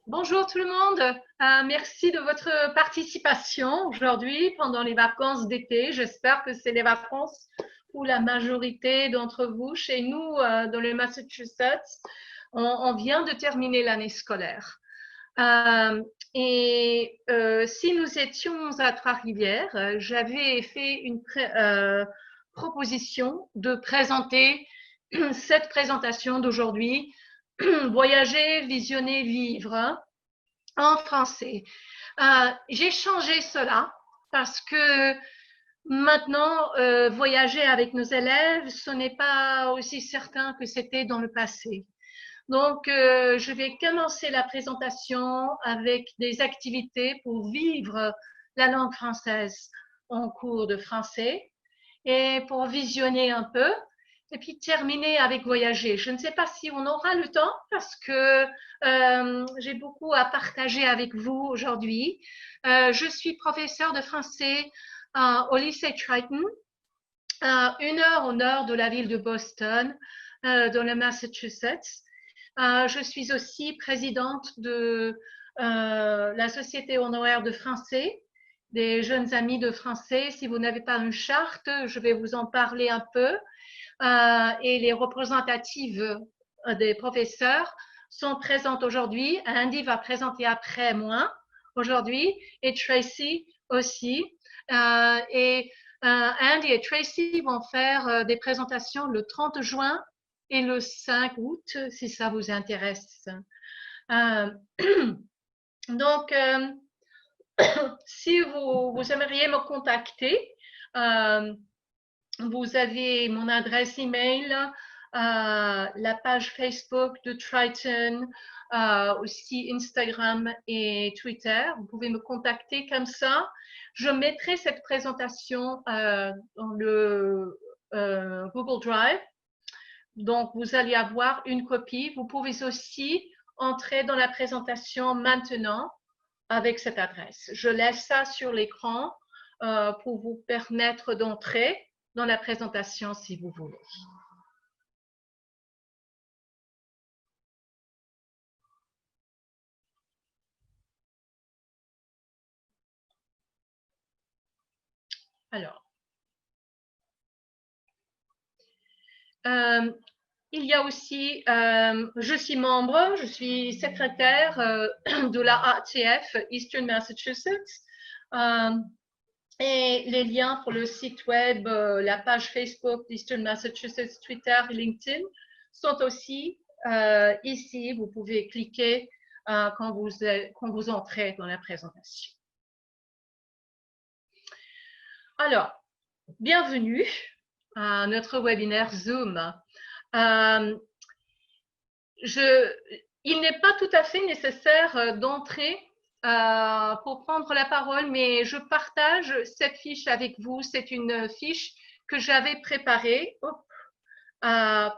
Bonjour tout le monde. Merci de votre participation aujourd'hui pendant les vacances d'été. J'espère que c'est les vacances où la majorité d'entre vous, chez nous, dans le Massachusetts, on vient de terminer l'année scolaire. Si nous étions à Trois-Rivières, j'avais fait une proposition de présenter cette présentation d'aujourd'hui, Voyager, visionner, vivre, en français. J'ai changé cela parce que maintenant, voyager avec nos élèves, ce n'est pas aussi certain que c'était dans le passé. Donc, je vais commencer la présentation avec des activités pour vivre la langue française en cours de français et pour visionner un peu et puis terminer avec voyager. Je ne sais pas si on aura le temps parce que j'ai beaucoup à partager avec vous aujourd'hui. Je suis professeure de français au lycée Triton, 1 heure au nord de la ville de Boston, dans le Massachusetts. Je suis aussi présidente de la Société honoraire de français, des jeunes amis de français. Si vous n'avez pas une charte, je vais vous en parler un peu. Et les représentatives des professeurs sont présentes aujourd'hui. Andy va présenter après moi aujourd'hui et Tracy aussi. Andy et Tracy vont faire des présentations le 30 juin et le 5 août, si ça vous intéresse. Euh, donc, si vous aimeriez me contacter, vous avez mon adresse email, la page Facebook de Triton, aussi Instagram et Twitter. Vous pouvez me contacter comme ça. Je mettrai cette présentation dans le Google Drive. Donc, vous allez avoir une copie. Vous pouvez aussi entrer dans la présentation maintenant avec cette adresse. Je laisse ça sur l'écran pour vous permettre d'entrer dans la présentation si vous voulez. Alors, il y a aussi, je suis membre, je suis secrétaire de la ATF Eastern Massachusetts. Et les liens pour le site web, la page Facebook d'Eastern Massachusetts, Twitter et LinkedIn sont aussi ici. Vous pouvez cliquer quand vous entrez dans la présentation. Alors, bienvenue à notre webinaire Zoom. Il n'est pas tout à fait nécessaire d'entrer pour prendre la parole, mais je partage cette fiche avec vous. C'est une fiche que j'avais préparée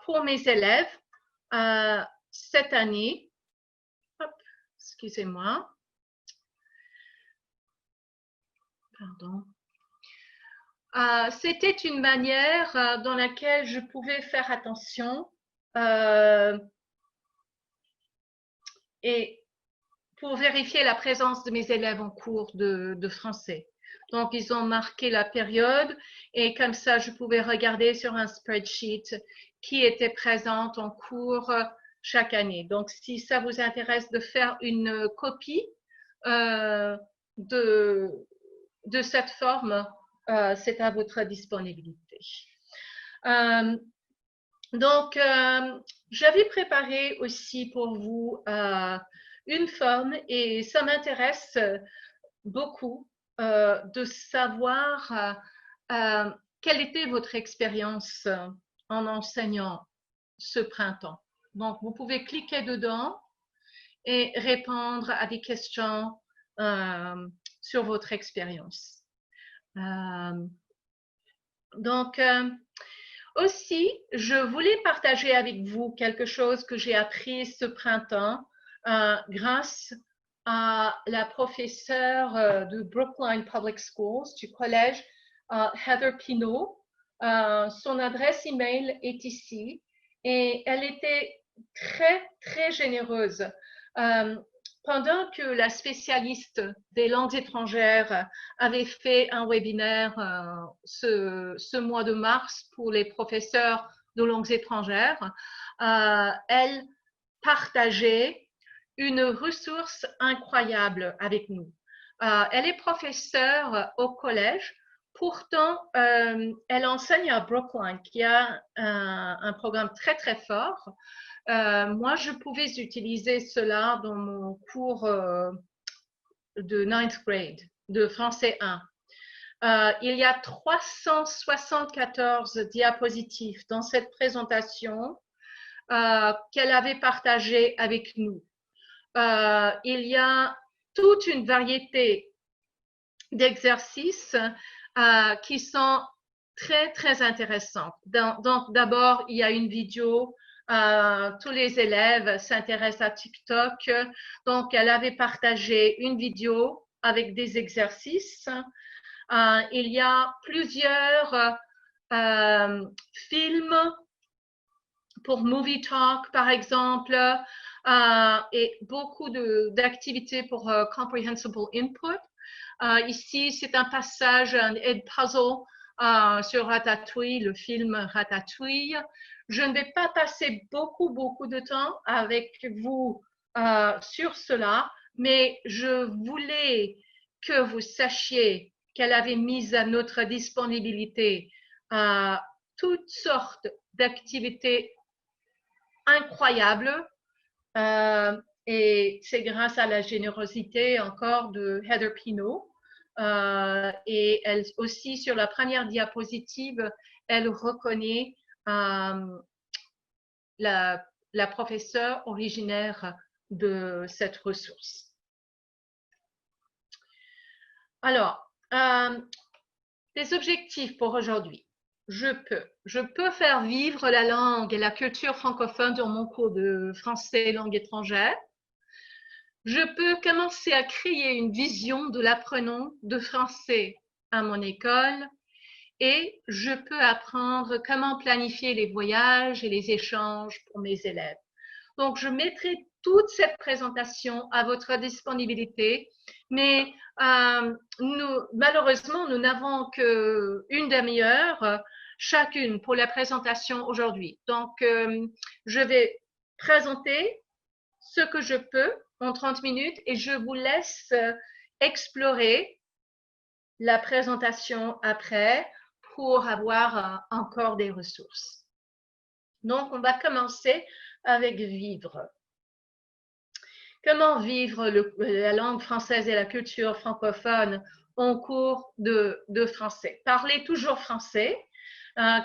pour mes élèves cette année. Excusez-moi. Pardon. C'était une manière dans laquelle je pouvais faire attention et pour vérifier la présence de mes élèves en cours de français. Donc, ils ont marqué la période et comme ça, je pouvais regarder sur un spreadsheet qui était présente en cours chaque année. Donc, si ça vous intéresse de faire une copie de cette forme, c'est à votre disponibilité. Donc, j'avais préparé aussi pour vous une forme et ça m'intéresse beaucoup de savoir quelle était votre expérience en enseignant ce printemps. Donc, vous pouvez cliquer dedans et répondre à des questions sur votre expérience. Donc, aussi, je voulais partager avec vous quelque chose que j'ai appris ce printemps grâce à la professeure de Brookline Public Schools du collège Heather Pinault. Son adresse email est ici et elle était très, très généreuse. pendant que la spécialiste des langues étrangères avait fait un webinaire ce mois de mars pour les professeurs de langues étrangères, elle partageait une ressource incroyable avec nous. Elle est professeure au collège. Pourtant, elle enseigne à Brookline, qui a un programme très, très fort. Moi, je pouvais utiliser cela dans mon cours de 9th grade, de français 1. Il y a 374 diapositives dans cette présentation qu'elle avait partagée avec nous. Il y a toute une variété d'exercices qui sont très, très intéressants. Donc, d'abord, il y a une vidéo. Tous les élèves s'intéressent à TikTok. Donc, elle avait partagé une vidéo avec des exercices. Il y a plusieurs films pour Movie Talk, par exemple, et beaucoup d'activités pour Comprehensible Input. Ici, c'est un passage, un Edpuzzle sur Ratatouille, le film Ratatouille. Je ne vais pas passer beaucoup de temps avec vous sur cela, mais je voulais que vous sachiez qu'elle avait mis à notre disponibilité toutes sortes d'activités incroyables. Et c'est grâce à la générosité encore de Heather Pinault. Et elle aussi, sur la première diapositive, elle reconnaît la professeure originaire de cette ressource. Alors, les objectifs pour aujourd'hui. Je peux faire vivre la langue et la culture francophone dans mon cours de français langue étrangère. Je peux commencer à créer une vision de l'apprenant de français à mon école et je peux apprendre comment planifier les voyages et les échanges pour mes élèves. Donc, je mettrai toute cette présentation à votre disponibilité, mais malheureusement, nous n'avons qu'une demi-heure chacune pour la présentation aujourd'hui. Donc, je vais présenter ce que je peux en 30 minutes et je vous laisse explorer la présentation après pour avoir encore des ressources. Donc, on va commencer avec vivre. Comment vivre la langue française et la culture francophone en cours de français? Parler toujours français.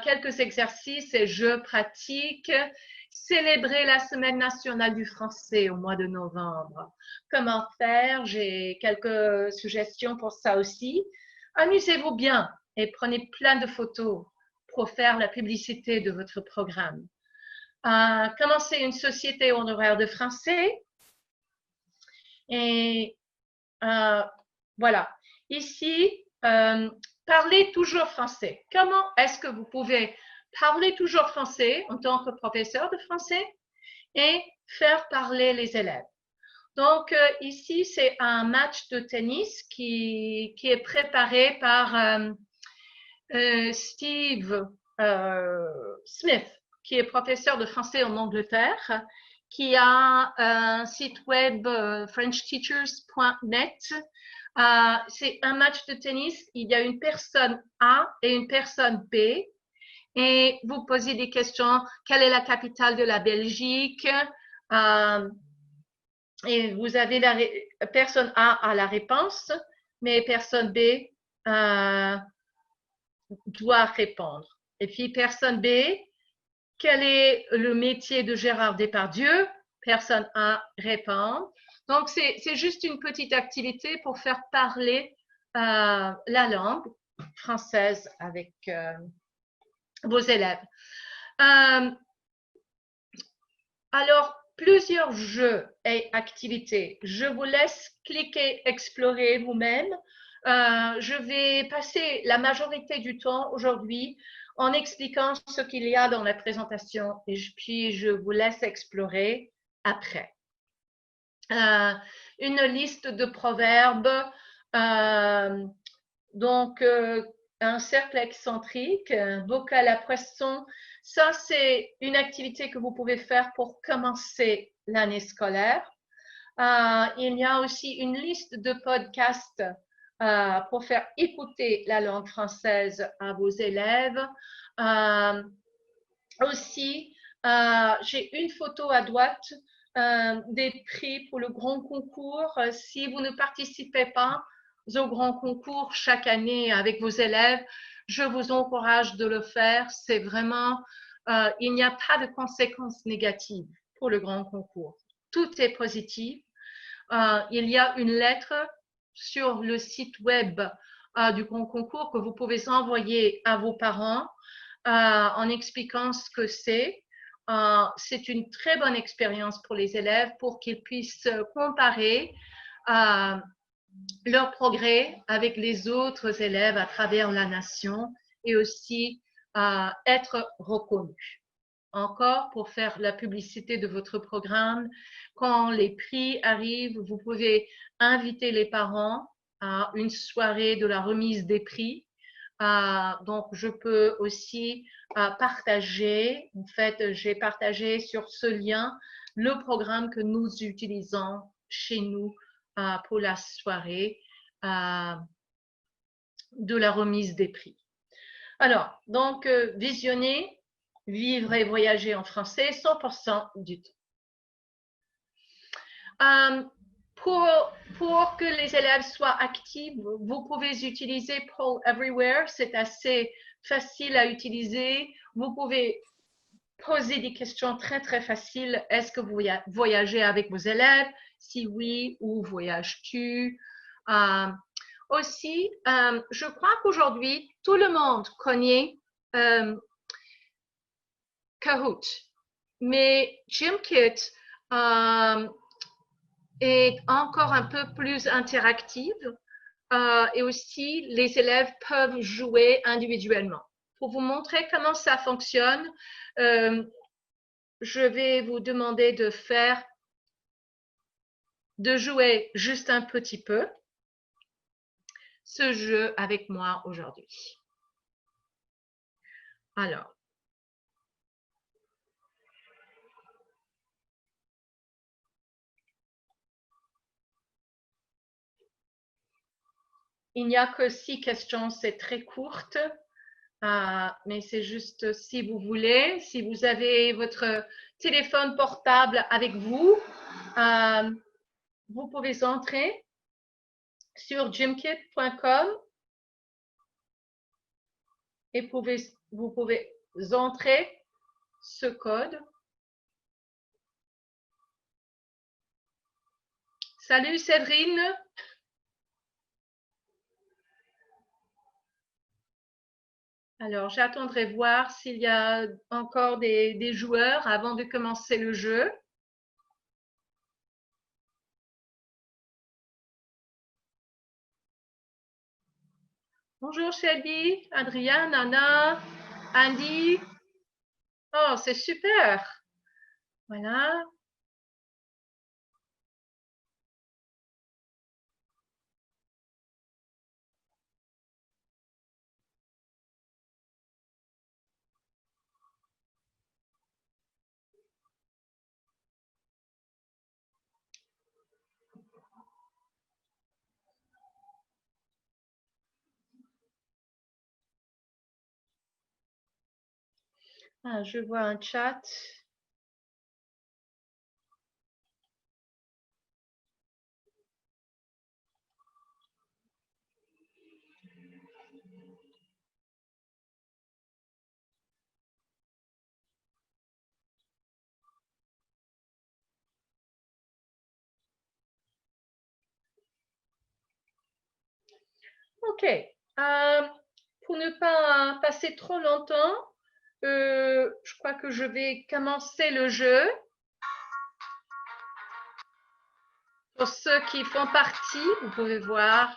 Quelques exercices et jeux pratiques. Célébrer la Semaine nationale du français au mois de novembre. Comment faire? J'ai quelques suggestions pour ça aussi. Amusez-vous bien et prenez plein de photos pour faire la publicité de votre programme. Commencer une société honoraire de français. Et voilà. Ici, parlez toujours français. Comment est-ce que vous pouvez parler toujours français en tant que professeur de français et faire parler les élèves? Donc, ici, c'est un match de tennis qui est préparé par Steve Smith, qui est professeur de français en Angleterre, qui a un site web frenchteachers.net. C'est un match de tennis. Il y a une personne A et une personne B. Et vous posez des questions. Quelle est la capitale de la Belgique? Et vous avez personne A a la réponse, mais personne B doit répondre. Et puis personne B, quel est le métier de Gérard Depardieu? Personne A répond. Donc, c'est juste une petite activité pour faire parler la langue française avec vos élèves. Alors, plusieurs jeux et activités. Je vous laisse cliquer, explorer vous-même. Je vais passer la majorité du temps aujourd'hui en expliquant ce qu'il y a dans la présentation et puis je vous laisse explorer après. une liste de proverbes, donc un cercle excentrique, un bocal à poisson. Ça, c'est une activité que vous pouvez faire pour commencer l'année scolaire. Il y a aussi une liste de podcasts pour faire écouter la langue française à vos élèves. Aussi, j'ai une photo à droite des prix pour le grand concours. Si vous ne participez pas au grand concours chaque année avec vos élèves, je vous encourage de le faire. C'est vraiment, il n'y a pas de conséquences négatives pour le grand concours. Tout est positif. Il y a une lettre sur le site web du grand concours que vous pouvez envoyer à vos parents en expliquant ce que c'est. C'est une très bonne expérience pour les élèves pour qu'ils puissent comparer leur progrès avec les autres élèves à travers la nation et aussi être reconnus. Encore pour faire la publicité de votre programme, quand les prix arrivent, vous pouvez inviter les parents à une soirée de la remise des prix. Donc, je peux aussi partager, en fait, j'ai partagé sur ce lien le programme que nous utilisons chez nous pour la soirée de la remise des prix. Alors, donc, visionner, vivre et voyager en français 100% du temps. Pour que les élèves soient actifs, vous pouvez utiliser Poll Everywhere. C'est assez facile à utiliser. Vous pouvez poser des questions très, très faciles. Est-ce que vous voyagez avec vos élèves? Si oui, où voyages-tu? Aussi, je crois qu'aujourd'hui, tout le monde connaît Kahoot, mais Gymkit est encore un peu plus interactive et aussi les élèves peuvent jouer individuellement. Pour vous montrer comment ça fonctionne, je vais vous demander de jouer juste un petit peu ce jeu avec moi aujourd'hui. Alors, il n'y a que 6 questions, c'est très courte, mais c'est juste si vous voulez, si vous avez votre téléphone portable avec vous, vous pouvez entrer sur gymkit.com et vous pouvez entrer ce code. Salut Séverine. Alors, j'attendrai voir s'il y a encore des joueurs avant de commencer le jeu. Bonjour Shelby, Adrien, Nana, Andy. Oh, c'est super. Voilà. Je vois un chat. Ok. Pour ne pas passer trop longtemps, je crois que je vais commencer le jeu. Pour ceux qui font partie, vous pouvez voir.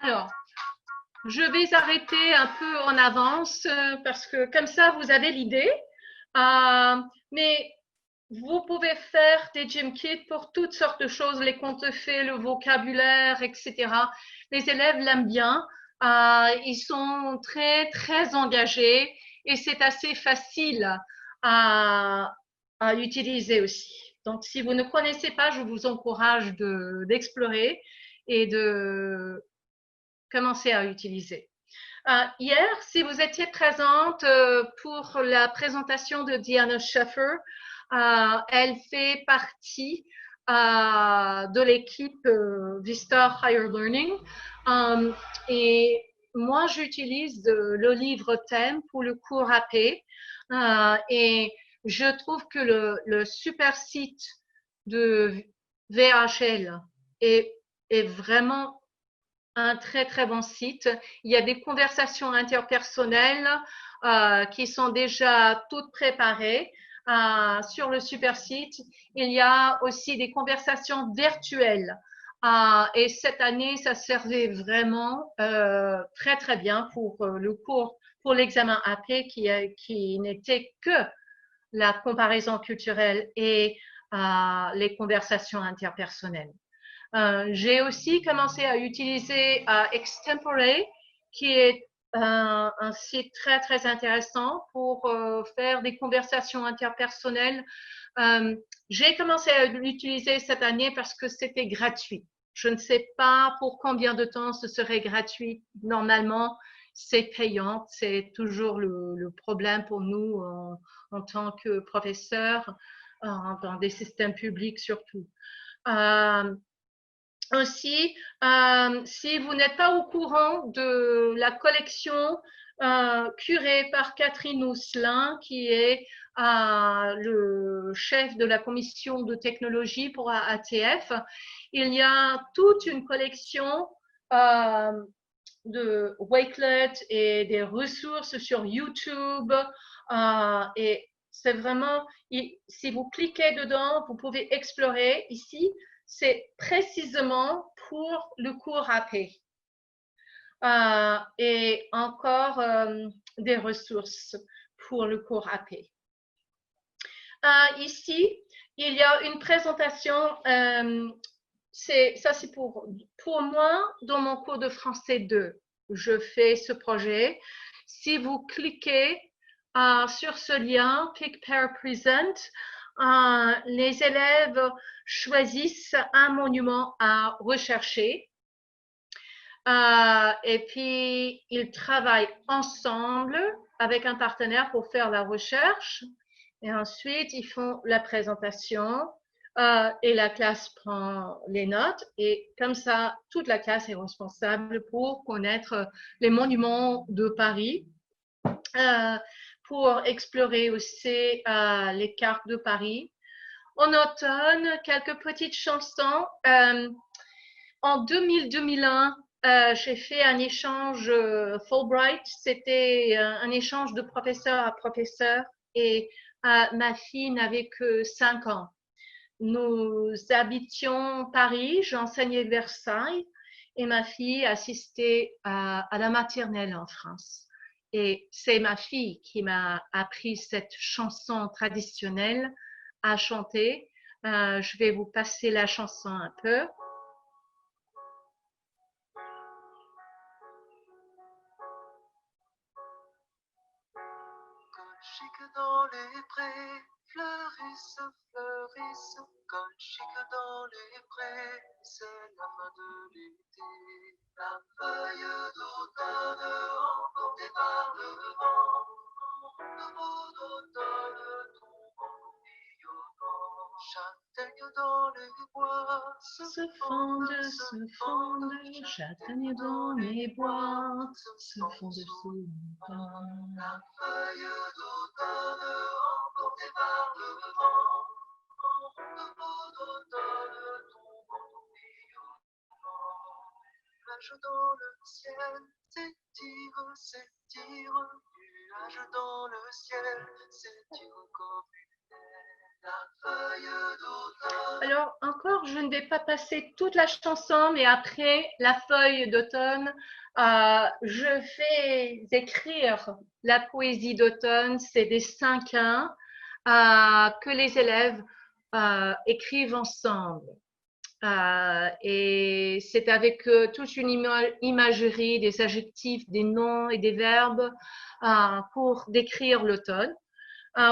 Alors, je vais arrêter un peu en avance parce que comme ça, vous avez l'idée. Mais vous pouvez faire des gym kits pour toutes sortes de choses, les contes faits, le vocabulaire, etc. Les élèves l'aiment bien. Ils sont très, très engagés et c'est assez facile à, à utiliser aussi. Donc, si vous ne connaissez pas, je vous encourage d'explorer et de commencer à utiliser. Hier, si vous étiez présente pour la présentation de Diana Sheffer, elle fait partie de l'équipe Vista Higher Learning. Et moi, j'utilise le livre thème pour le cours AP. Et je trouve que le super site de VHL est vraiment un très très bon site. Il y a des conversations interpersonnelles qui sont déjà toutes préparées sur le super site. Il y a aussi des conversations virtuelles. Et cette année, ça servait vraiment très très bien pour le cours, pour l'examen AP qui n'était que la comparaison culturelle et les conversations interpersonnelles. J'ai aussi commencé à utiliser Extempore, qui est un site très, très intéressant pour faire des conversations interpersonnelles. J'ai commencé à l'utiliser cette année parce que c'était gratuit. Je ne sais pas pour combien de temps ce serait gratuit. Normalement, c'est payant. C'est toujours le problème pour nous en tant que professeurs, dans des systèmes publics surtout. Aussi, si vous n'êtes pas au courant de la collection curée par Catherine Housselin, qui est le chef de la commission de technologie pour ATF, il y a toute une collection de Wakelet et des ressources sur YouTube. Et c'est vraiment, si vous cliquez dedans, vous pouvez explorer ici. C'est précisément pour le cours AP. Et encore des ressources pour le cours AP. Ici, il y a une présentation. Ça, c'est pour moi, dans mon cours de français 2. Je fais ce projet. Si vous cliquez sur ce lien, Click Pair Present, les élèves choisissent un monument à rechercher. Et puis, ils travaillent ensemble avec un partenaire pour faire la recherche. Et ensuite, ils font la présentation et la classe prend les notes. Et comme ça, toute la classe est responsable pour connaître les monuments de Paris, pour explorer aussi les cartes de Paris. En automne, quelques petites chansons. En 2000-2001, j'ai fait un échange Fulbright. C'était un échange de professeur à professeur et ma fille n'avait que 5 ans. Nous habitions Paris, j'enseignais Versailles et ma fille assistait à la maternelle en France. Et c'est ma fille qui m'a appris cette chanson traditionnelle à chanter. Je vais vous passer la chanson un peu. chic dans les prés, fleurissent, fleurissent, comme chic dans les prés, c'est la fin de l'été. La feuille d'automne emportée par le vent, le beau d'automne tombe en billonnant. Châtaigne dans les bois, Se fondent, châtaignes dans les bois, se fondent sous le vent. La feuille d'automne emportée par le vent, le beau d'automne tombe en billonnant. Nuages dans le ciel, s'étire, nuages dans le ciel, s'étire comme une aile. La feuille d'automne. Alors, encore, je ne vais pas passer toute la chanson, mais après la feuille d'automne, je vais écrire la poésie d'automne. C'est des 5 que les élèves écrivent ensemble. Et c'est avec toute une imagerie, des adjectifs, des noms et des verbes pour décrire l'automne.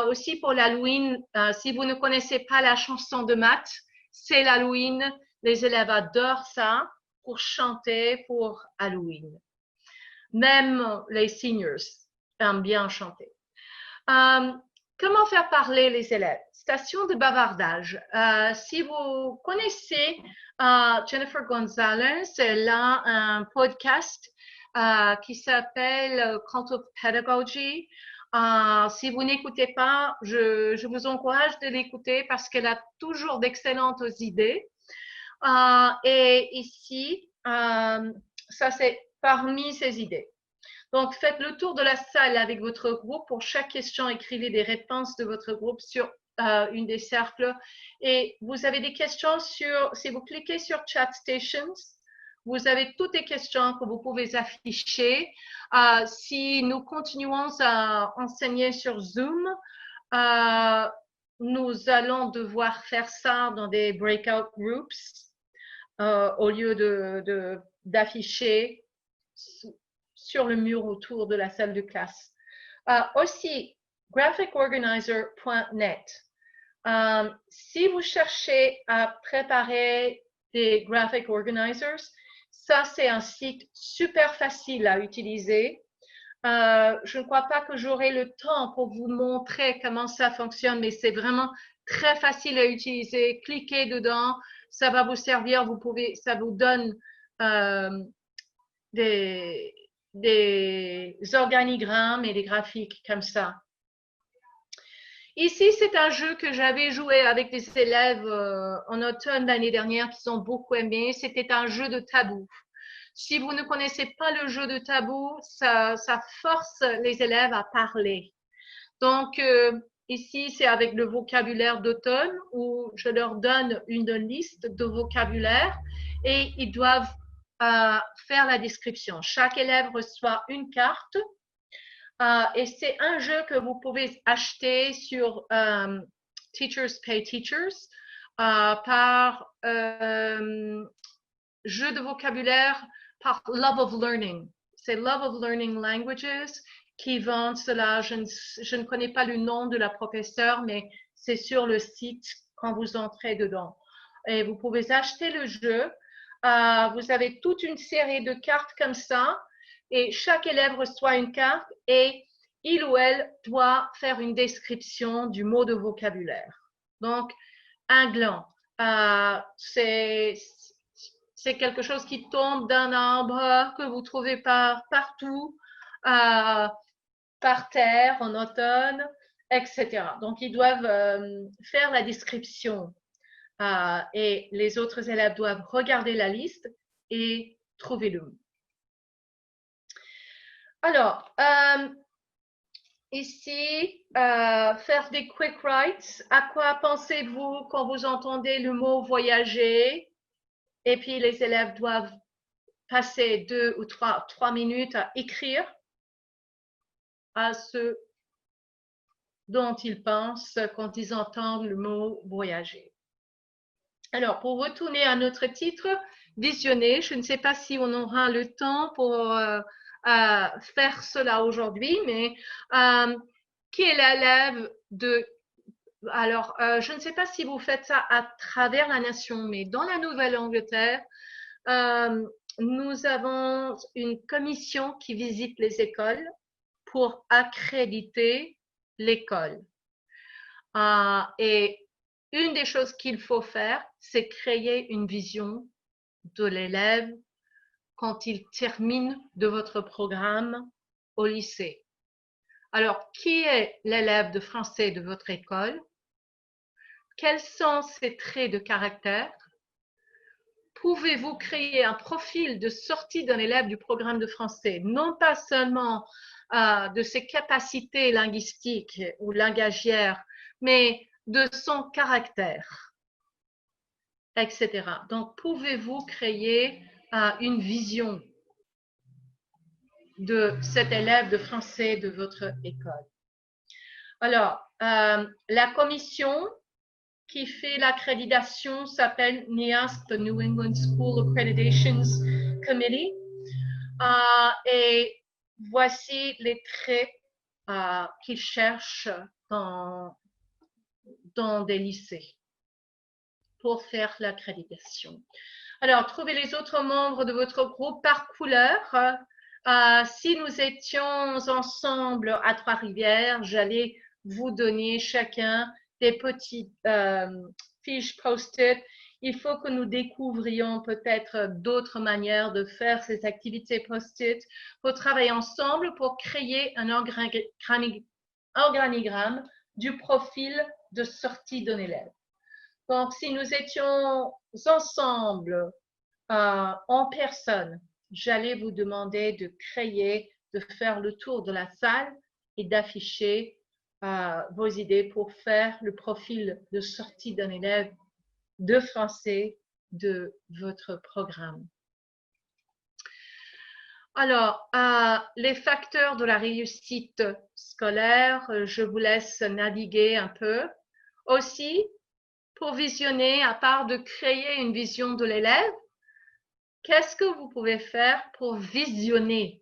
Aussi pour l'Halloween, si vous ne connaissez pas la chanson de Matt, c'est l'Halloween. Les élèves adorent ça pour chanter pour Halloween. Même les seniors aiment bien chanter. Comment faire parler les élèves? Station de bavardage. Si vous connaissez Jennifer Gonzalez, elle a un podcast qui s'appelle Cult of Pedagogy. Si vous n'écoutez pas, je vous encourage de l'écouter parce qu'elle a toujours d'excellentes idées. Et ici, ça c'est parmi ses idées. Donc, faites le tour de la salle avec votre groupe. Pour chaque question, écrivez des réponses de votre groupe sur une des cercles. Et vous avez des questions si vous cliquez sur Chat Stations, vous avez toutes les questions que vous pouvez afficher. Si nous continuons à enseigner sur Zoom, nous allons devoir faire ça dans des breakout groups au lieu d'afficher sur le mur autour de la salle de classe. Aussi, graphicorganizer.net. Si vous cherchez à préparer des graphic organizers, ça c'est un site super facile à utiliser. Je ne crois pas que j'aurai le temps pour vous montrer comment ça fonctionne, mais c'est vraiment très facile à utiliser. Cliquez dedans, ça va vous servir. Ça vous donne des organigrammes et des graphiques comme ça. Ici, c'est un jeu que j'avais joué avec des élèves en automne l'année dernière qui ont beaucoup aimé. C'était un jeu de tabou. Si vous ne connaissez pas le jeu de tabou, ça force les élèves à parler. Donc, ici, c'est avec le vocabulaire d'automne où je leur donne une liste de vocabulaire et ils doivent faire la description. Chaque élève reçoit une carte et c'est un jeu que vous pouvez acheter sur Teachers Pay Teachers par jeu de vocabulaire par Love of Learning. C'est Love of Learning Languages qui vend cela. Je ne connais pas le nom de la professeure, mais c'est sur le site quand vous entrez dedans. Et vous pouvez acheter le jeu. Vous avez toute une série de cartes comme ça et chaque élève reçoit une carte et il ou elle doit faire une description du mot de vocabulaire. Donc, un gland, c'est quelque chose qui tombe d'un arbre que vous trouvez partout, par terre en automne, etc. Donc, ils doivent faire la description et les autres élèves doivent regarder la liste et trouver le mot. Alors, ici, faire des quick writes. À quoi pensez-vous quand vous entendez le mot voyager? Et puis, les élèves doivent passer 2 ou 3 minutes à écrire à ce dont ils pensent quand ils entendent le mot voyager. Alors, pour retourner à notre titre, visionner, je ne sais pas si on aura le temps pour faire cela aujourd'hui, mais qui est l'élève de... Alors, je ne sais pas si vous faites ça à travers la nation, mais dans la Nouvelle-Angleterre, nous avons une commission qui visite les écoles pour accréditer l'école. Et une des choses qu'il faut faire, c'est créer une vision de l'élève quand il termine de votre programme au lycée. Alors, qui est l'élève de français de votre école? Quels sont ses traits de caractère? Pouvez-vous créer un profil de sortie d'un élève du programme de français, non pas seulement de ses capacités linguistiques ou langagières, mais de son caractère, etc. Donc, pouvez-vous créer une vision de cet élève de français de votre école? Alors, la commission qui fait l'accréditation s'appelle NEASC, the New England School Accreditations Committee. Et voici les traits qu'ils cherchent dans des lycées pour faire l'accréditation. Alors, trouvez les autres membres de votre groupe par couleur. Si nous étions ensemble à Trois-Rivières, j'allais vous donner chacun des petites fiches post-it. Il faut que nous découvrions peut-être d'autres manières de faire ces activités post-it pour travailler ensemble pour créer un organigramme du profil de sortie d'un élève. Donc, si nous étions ensemble en personne, j'allais vous demander de créer, de faire le tour de la salle et d'afficher vos idées pour faire le profil de sortie d'un élève de français de votre programme. Alors, les facteurs de la réussite scolaire, je vous laisse naviguer un peu. Aussi, pour visionner, à part de créer une vision de l'élève, qu'est-ce que vous pouvez faire pour visionner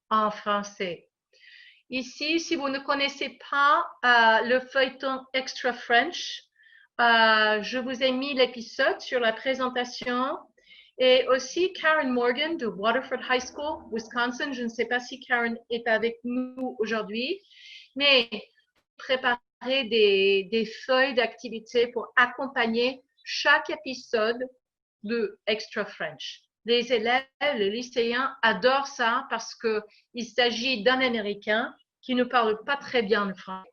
en français? Ici, si vous ne connaissez pas le feuilleton Extra French, je vous ai mis l'épisode sur la présentation et aussi Karen Morgan de Waterford High School, Wisconsin. Je ne sais pas si Karen est avec nous aujourd'hui, mais préparer des feuilles d'activité pour accompagner chaque épisode de Extra French. Les élèves, les lycéens adorent ça parce qu'il s'agit d'un Américain qui ne parle pas très bien le français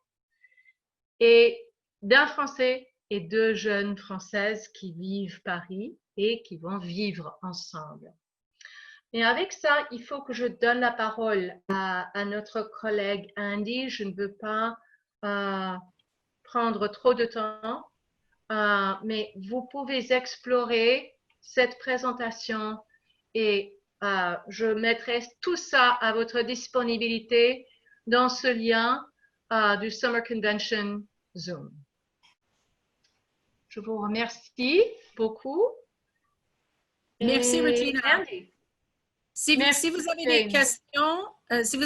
et d'un Français et deux jeunes Françaises qui vivent Paris et qui vont vivre ensemble. Et avec ça, il faut que je donne la parole à notre collègue Andy. Je ne veux pas prendre trop de temps, mais vous pouvez explorer cette présentation et je mettrai tout ça à votre disponibilité dans ce lien du Summer Convention Zoom. Je vous remercie beaucoup. Merci, Regina. Andy. Si vous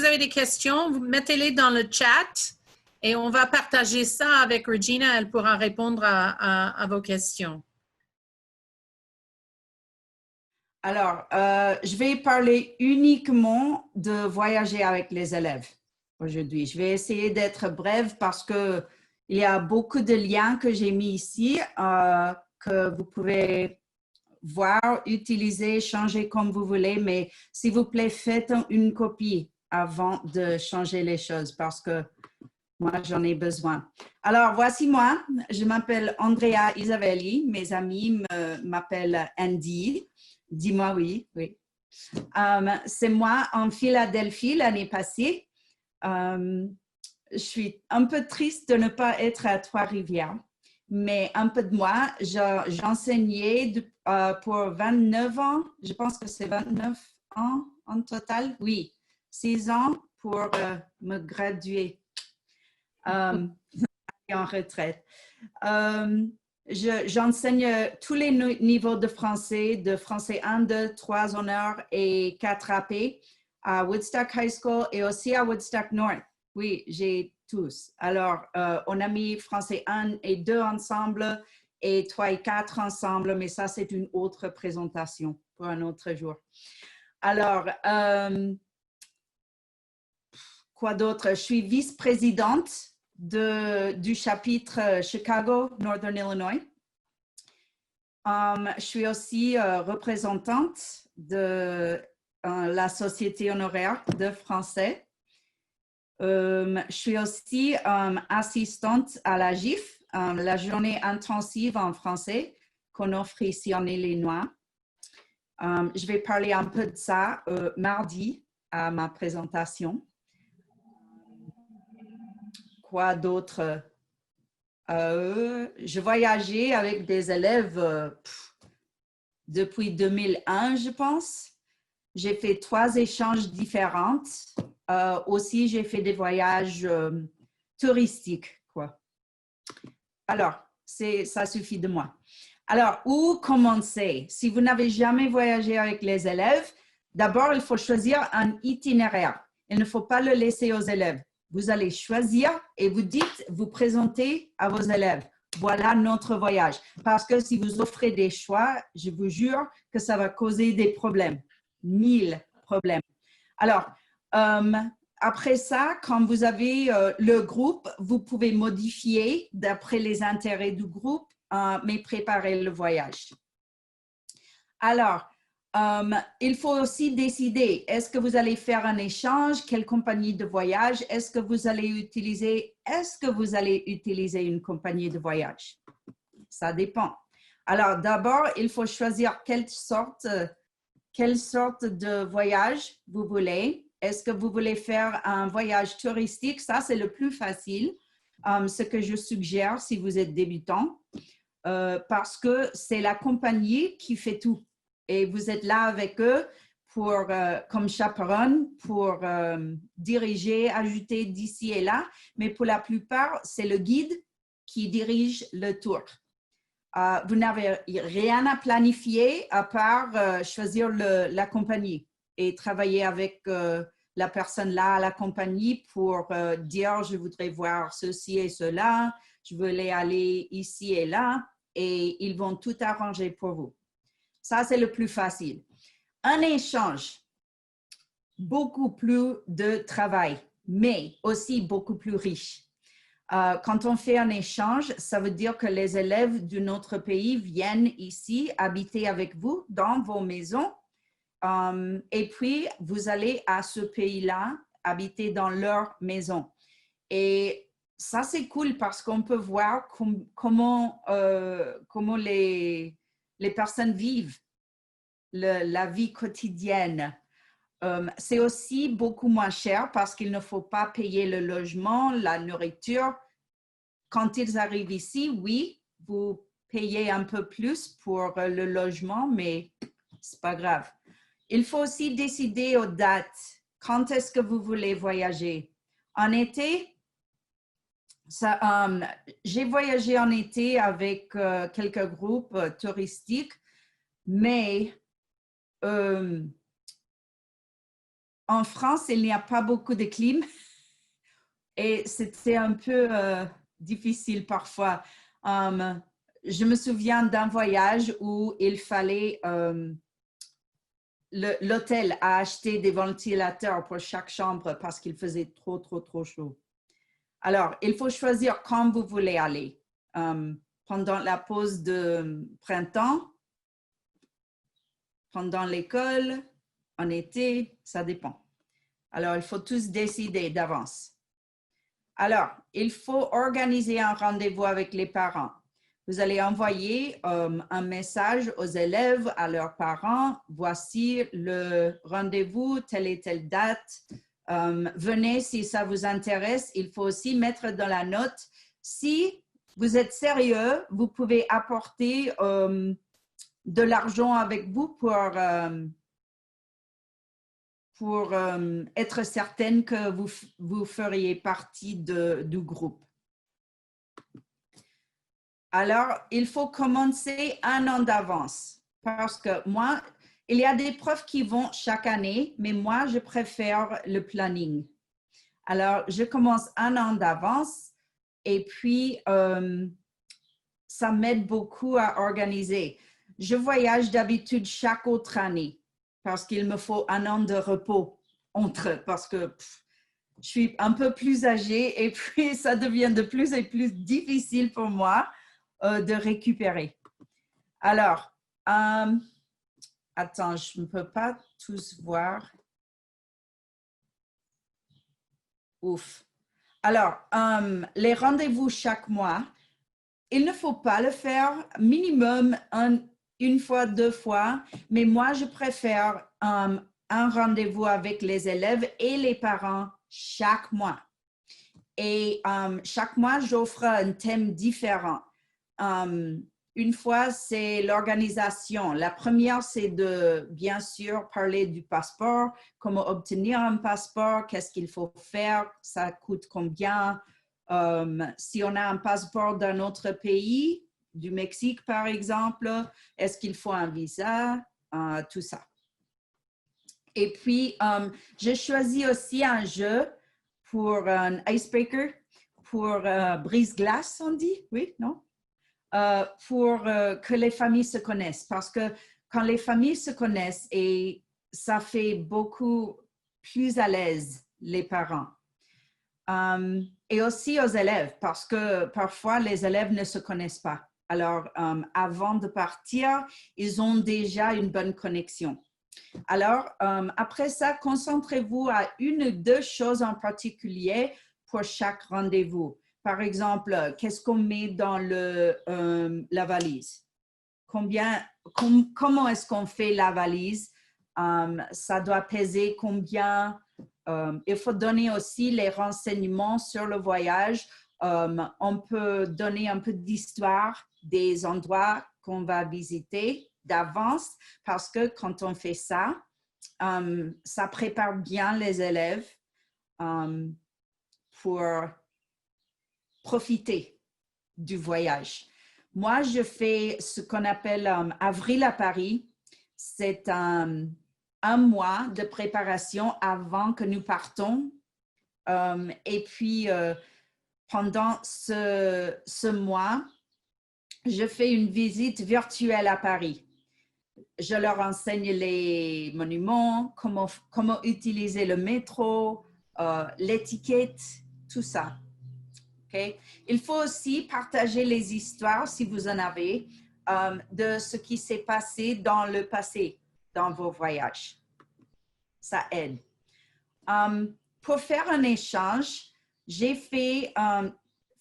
avez des questions, vous mettez-les dans le chat et on va partager ça avec Regina. Elle pourra répondre à vos questions. Alors, je vais parler uniquement de voyager avec les élèves aujourd'hui. Je vais essayer d'être brève parce qu'il y a beaucoup de liens que j'ai mis ici que vous pouvez voir, utiliser, changer comme vous voulez, mais s'il vous plaît, faites une copie avant de changer les choses parce que moi, j'en ai besoin. Alors, voici moi. Je m'appelle Andrea Isabelli. Mes amis m'appellent Andy. Dis-moi oui, oui. C'est moi en Philadelphie l'année passée. Je suis un peu triste de ne pas être à Trois-Rivières, mais un peu de moi, j'enseignais pour 29 ans. Je pense que c'est 29 ans en total. Oui, 6 ans pour me graduer en retraite. J'enseigne tous les niveaux de français 1, 2, 3 honneurs et 4 AP à Woodstock High School et aussi à Woodstock North. Oui, j'ai tous. Alors, on a mis français 1 et 2 ensemble et 3 et 4 ensemble, mais ça, c'est une autre présentation pour un autre jour. Alors, quoi d'autre? Je suis vice-présidente du chapitre Chicago, Northern Illinois. Je suis aussi représentante de la Société honoraire de français. Je suis aussi assistante à la GIF, la journée intensive en français qu'on offre ici en Illinois. Je vais parler un peu de ça mardi à ma présentation. Quoi d'autre? Je voyageais avec des élèves depuis 2001, je pense. J'ai fait 3 échanges différents. Aussi, j'ai fait des voyages touristiques, quoi. Alors, ça suffit de moi. Alors, où commencer? Si vous n'avez jamais voyagé avec les élèves, d'abord, il faut choisir un itinéraire. Il ne faut pas le laisser aux élèves. Vous allez choisir et vous présentez à vos élèves. Voilà notre voyage. Parce que si vous offrez des choix, je vous jure que ça va causer des problèmes. 1000 problèmes. Alors, après ça, quand vous avez le groupe, vous pouvez modifier d'après les intérêts du groupe, mais préparer le voyage. Alors, il faut aussi décider, est-ce que vous allez faire un échange? Quelle compagnie de voyage? Est-ce que vous allez utiliser une compagnie de voyage? Ça dépend. Alors, d'abord, il faut choisir quelle sorte de voyage vous voulez. Est-ce que vous voulez faire un voyage touristique? Ça, c'est le plus facile, ce que je suggère si vous êtes débutant, parce que c'est la compagnie qui fait tout. Et vous êtes là avec eux comme chaperonne pour diriger, ajouter d'ici et là. Mais pour la plupart, c'est le guide qui dirige le tour. Vous n'avez rien à planifier à part choisir la compagnie et travailler avec la personne là à la compagnie pour dire je voudrais voir ceci et cela, je voulais aller ici et là, et ils vont tout arranger pour vous. Ça, c'est le plus facile. Un échange, beaucoup plus de travail, mais aussi beaucoup plus riche. Quand on fait un échange, ça veut dire que les élèves d'un autre pays viennent ici habiter avec vous dans vos maisons. Et puis, vous allez à ce pays-là habiter dans leur maison. Et ça, c'est cool parce qu'on peut voir comment les personnes vivent la vie quotidienne. C'est aussi beaucoup moins cher parce qu'il ne faut pas payer le logement, la nourriture. Quand ils arrivent ici, oui, vous payez un peu plus pour le logement, mais c'est pas grave. Il faut aussi décider aux dates. Quand est-ce que vous voulez voyager? En été? J'ai voyagé en été avec quelques groupes touristiques, mais en France, il n'y a pas beaucoup de clim et c'était un peu difficile parfois. Je me souviens d'un voyage où il fallait, l'hôtel a acheté des ventilateurs pour chaque chambre parce qu'il faisait trop chaud. Alors, il faut choisir quand vous voulez aller. Pendant la pause de printemps, pendant l'école, en été, ça dépend. Alors, il faut tous décider d'avance. Alors, il faut organiser un rendez-vous avec les parents. Vous allez envoyer un message aux élèves, à leurs parents. Voici le rendez-vous, telle et telle date. Venez si ça vous intéresse. Il faut aussi mettre dans la note, si vous êtes sérieux, vous pouvez apporter de l'argent avec vous pour être certaine que vous feriez partie du groupe. Alors, il faut commencer 1 an d'avance parce que moi, il y a des profs qui vont chaque année, mais moi, je préfère le planning. Alors, je commence 1 an d'avance et puis ça m'aide beaucoup à organiser. Je voyage d'habitude chaque autre année parce qu'il me faut 1 an de repos entre, parce que je suis un peu plus âgée et puis ça devient de plus en plus difficile pour moi de récupérer. Alors, attends, je ne peux pas tous voir. Ouf. Alors, les rendez-vous chaque mois, il ne faut pas le faire minimum 1 fois, 2 fois, mais moi, je préfère un rendez-vous avec les élèves et les parents chaque mois. Et chaque mois, j'offre un thème différent. Une fois, c'est l'organisation. La première, c'est de, bien sûr, parler du passeport, comment obtenir un passeport, qu'est-ce qu'il faut faire, ça coûte combien. Si on a un passeport d'un autre pays, du Mexique par exemple, est-ce qu'il faut un visa, tout ça. Et puis, j'ai choisi aussi un jeu pour un icebreaker, pour brise-glace, on dit, oui, non? Pour que les familles se connaissent. Parce que quand les familles se connaissent, et ça fait beaucoup plus à l'aise les parents. Et aussi aux élèves, parce que parfois les élèves ne se connaissent pas. Alors, avant de partir, ils ont déjà une bonne connexion. Alors, après ça, concentrez-vous à 1 ou 2 choses en particulier pour chaque rendez-vous. Par exemple, qu'est-ce qu'on met dans la valise? Comment est-ce qu'on fait la valise? Ça doit peser combien? Il faut donner aussi les renseignements sur le voyage. On peut donner un peu d'histoire des endroits qu'on va visiter d'avance parce que quand on fait ça, ça prépare bien les élèves pour profiter du voyage. Moi, je fais ce qu'on appelle Avril à Paris. C'est un mois de préparation avant que nous partons. Et puis, pendant ce mois, je fais une visite virtuelle à Paris. Je leur enseigne les monuments, comment utiliser le métro, l'étiquette, tout ça. Okay? Il faut aussi partager les histoires, si vous en avez, de ce qui s'est passé dans le passé, dans vos voyages. Ça aide. Pour faire un échange, j'ai fait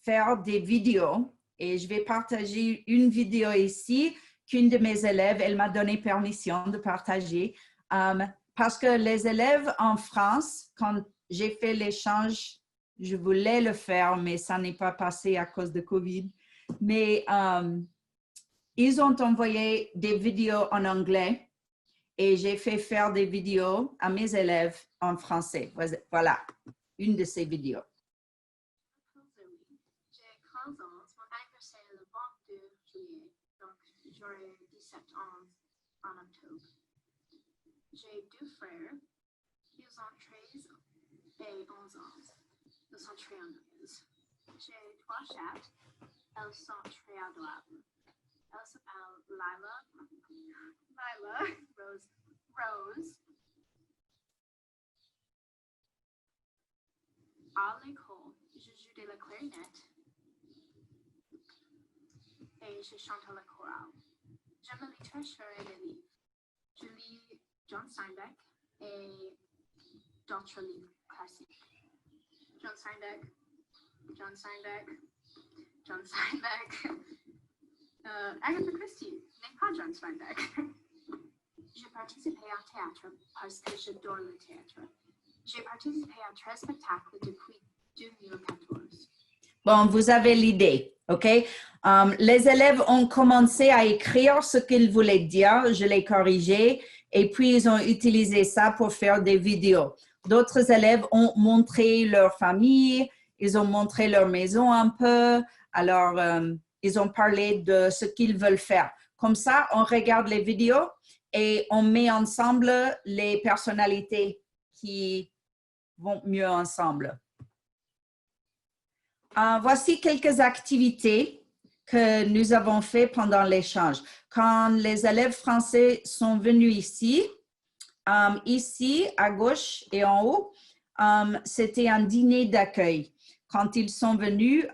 faire des vidéos et je vais partager une vidéo ici qu'une de mes élèves, elle m'a donné permission de partager parce que les élèves en France, quand j'ai fait l'échange, je voulais le faire, mais ça n'est pas passé à cause de COVID. Mais ils ont envoyé des vidéos en anglais et j'ai fait faire des vidéos à mes élèves en français. Voilà, une de ces vidéos. J'ai 15 ans, mon anniversaire est le 22 juillet, donc j'aurai 17 ans en octobre. J'ai 2 frères, ils ont 13 et 11 ans. Ils sont très amoureuses. J'ai 3 chattes, elles sont très adorables. Elles s'appellent Lila, Rose. À l'école, je joue de la clarinette et je chante à la chorale. J'aime la littérature et les livres. Je lis John Steinbeck et d'autres livres classiques. John Steinbeck. Agatha Christie n'est pas John Steinbeck. J'ai participé au théâtre parce que j'adore le théâtre. J'ai participé à 13 spectacles depuis 2014. Bon, vous avez l'idée, OK? Les élèves ont commencé à écrire ce qu'ils voulaient dire, je l'ai corrigé, et puis ils ont utilisé ça pour faire des vidéos. D'autres élèves ont montré leur famille, ils ont montré leur maison un peu, alors ils ont parlé de ce qu'ils veulent faire. Comme ça, on regarde les vidéos et on met ensemble les personnalités qui vont mieux ensemble. Voici quelques activités que nous avons fait pendant l'échange. Quand les élèves français sont venus ici, ici à gauche et en haut, c'était un dîner d'accueil. Quand ils sont venus,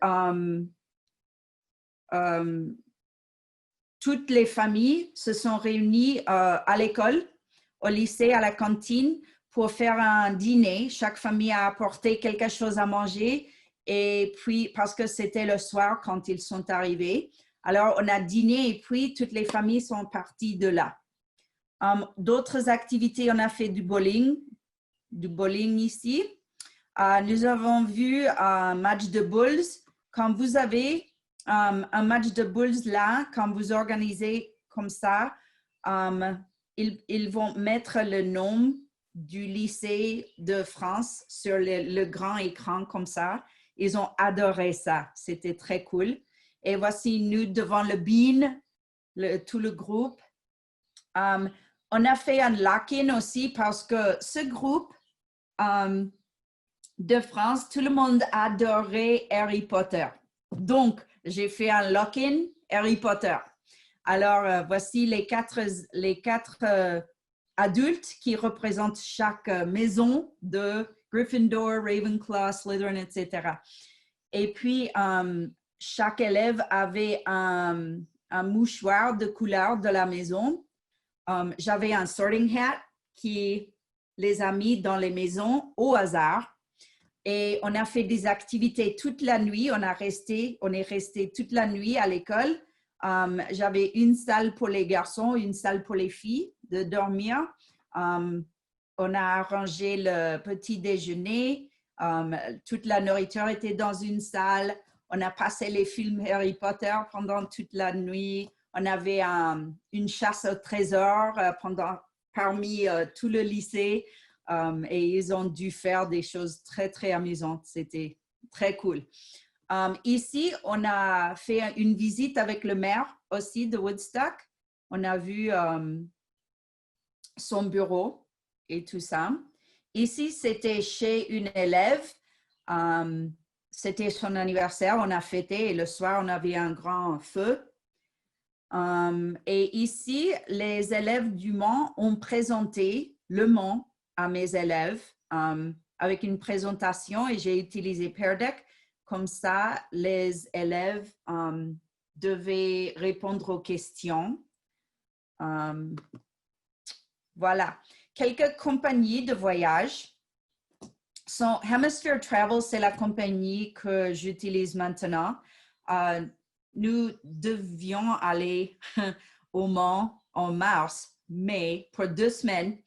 toutes les familles se sont réunies à l'école, au lycée, à la cantine pour faire un dîner. Chaque famille a apporté quelque chose à manger et puis parce que c'était le soir quand ils sont arrivés. Alors, on a dîné et puis toutes les familles sont parties de là. D'autres activités, on a fait du bowling ici. Nous avons vu un match de bowls. Quand vous avez un match de bowls là, quand vous organisez comme ça, ils vont mettre le nom du lycée de France sur le grand écran comme ça. Ils ont adoré ça. C'était très cool. Et voici nous devant le bean, tout le groupe. On a fait un lock-in aussi parce que ce groupe de France, tout le monde adorait Harry Potter. Donc, j'ai fait un lock-in Harry Potter. Alors, voici les quatre adultes qui représentent chaque maison de Gryffindor, Ravenclaw, Slytherin, etc. Et puis, chaque élève avait un mouchoir de couleur de la maison. J'avais un sorting hat qui les a mis dans les maisons au hasard. Et on a fait des activités toute la nuit. On est resté toute la nuit à l'école. J'avais une salle pour les garçons, une salle pour les filles de dormir. On a arrangé le petit déjeuner. Toute la nourriture était dans une salle. On a passé les films Harry Potter pendant toute la nuit. On avait une chasse au trésor parmi tout le lycée. Et ils ont dû faire des choses très, très amusantes. C'était très cool. Ici, on a fait une visite avec le maire aussi de Woodstock. On a vu son bureau et tout ça. Ici, c'était chez une élève. C'était son anniversaire. On a fêté et le soir, on avait un grand feu. Et ici, les élèves du Mans ont présenté le Mans à mes élèves avec une présentation et j'ai utilisé Pear Deck. Comme ça, les élèves devaient répondre aux questions. Voilà. Quelques compagnies de voyage. Hemisphere Travel, c'est la compagnie que j'utilise maintenant. Nous devions aller au Mans en mars, mais pour 2 semaines.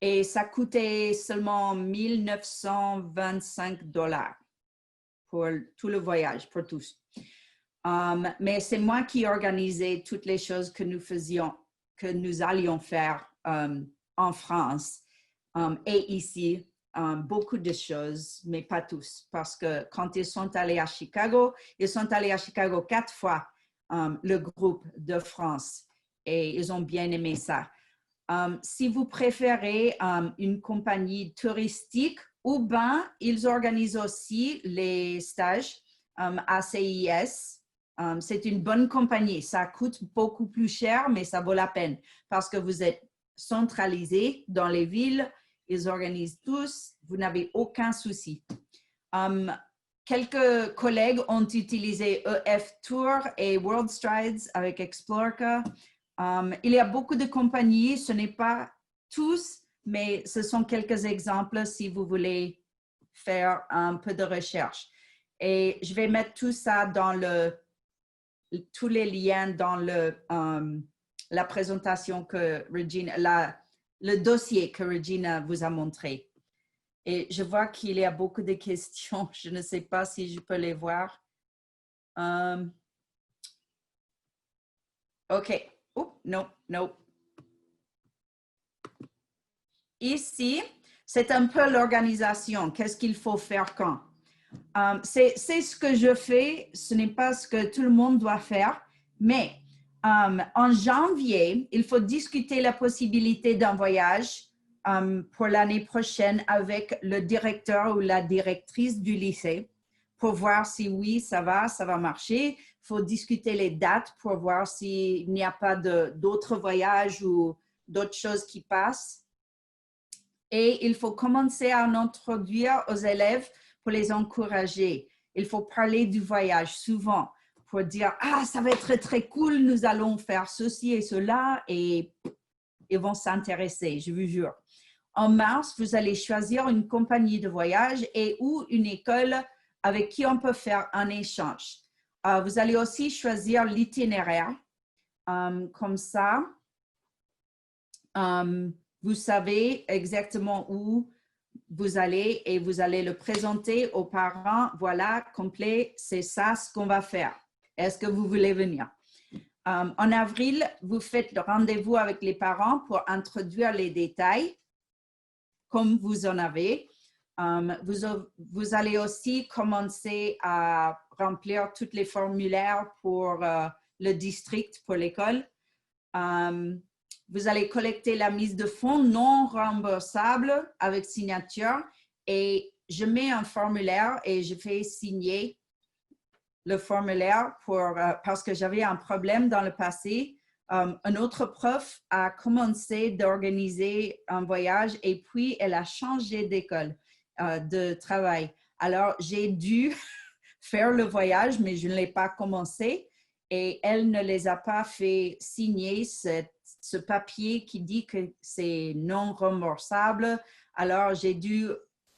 Et ça coûtait seulement 1 925 $ pour tout le voyage, pour tous. Mais c'est moi qui organisais toutes les choses que nous allions faire en France et ici. Beaucoup de choses, mais pas tous, parce que quand ils sont allés à Chicago 4 fois, le groupe de France, et ils ont bien aimé ça. Si vous préférez une compagnie touristique, ou bien ils organisent aussi les stages à CIS. C'est une bonne compagnie. Ça coûte beaucoup plus cher, mais ça vaut la peine parce que vous êtes centralisé dans les villes. Ils organisent tous. Vous n'avez aucun souci. Quelques collègues ont utilisé EF Tour et World Strides avec Explorca. Il y a beaucoup de compagnies. Ce n'est pas tous, mais ce sont quelques exemples si vous voulez faire un peu de recherche. Et je vais mettre tout ça dans tous les liens dans la présentation que Regina, le dossier que Regina vous a montré. Et je vois qu'il y a beaucoup de questions. Je ne sais pas si je peux les voir. OK. Oh, non. Ici, c'est un peu l'organisation. Qu'est-ce qu'il faut faire quand? C'est ce que je fais. Ce n'est pas ce que tout le monde doit faire. Mais en janvier, il faut discuter la possibilité d'un voyage pour l'année prochaine avec le directeur ou la directrice du lycée. pour voir si oui, ça va marcher. Il faut discuter les dates pour voir s'il n'y a pas d'autres voyages ou d'autres choses qui passent. Et il faut commencer à en introduire aux élèves pour les encourager. Il faut parler du voyage souvent pour dire « Ah, ça va être très, très cool, nous allons faire ceci et cela » et ils vont s'intéresser, je vous jure. En mars, vous allez choisir une compagnie de voyage et ou une école avec qui on peut faire un échange. Vous allez aussi choisir l'itinéraire. Comme ça, vous savez exactement où vous allez et vous allez le présenter aux parents. Voilà, complet, c'est ça ce qu'on va faire. Est-ce que vous voulez venir? En avril, vous faites le rendez-vous avec les parents pour introduire les détails, comme vous en avez. Vous allez aussi commencer à remplir tous les formulaires pour le district, pour l'école. Vous allez collecter la mise de fonds non remboursable avec signature et je mets un formulaire et je fais signer le formulaire parce que j'avais un problème dans le passé. Un autre prof a commencé d'organiser un voyage et puis elle a changé d'école de travail. Alors, j'ai dû faire le voyage, mais je ne l'ai pas commencé et elle ne les a pas fait signer ce papier qui dit que c'est non remboursable. Alors, j'ai dû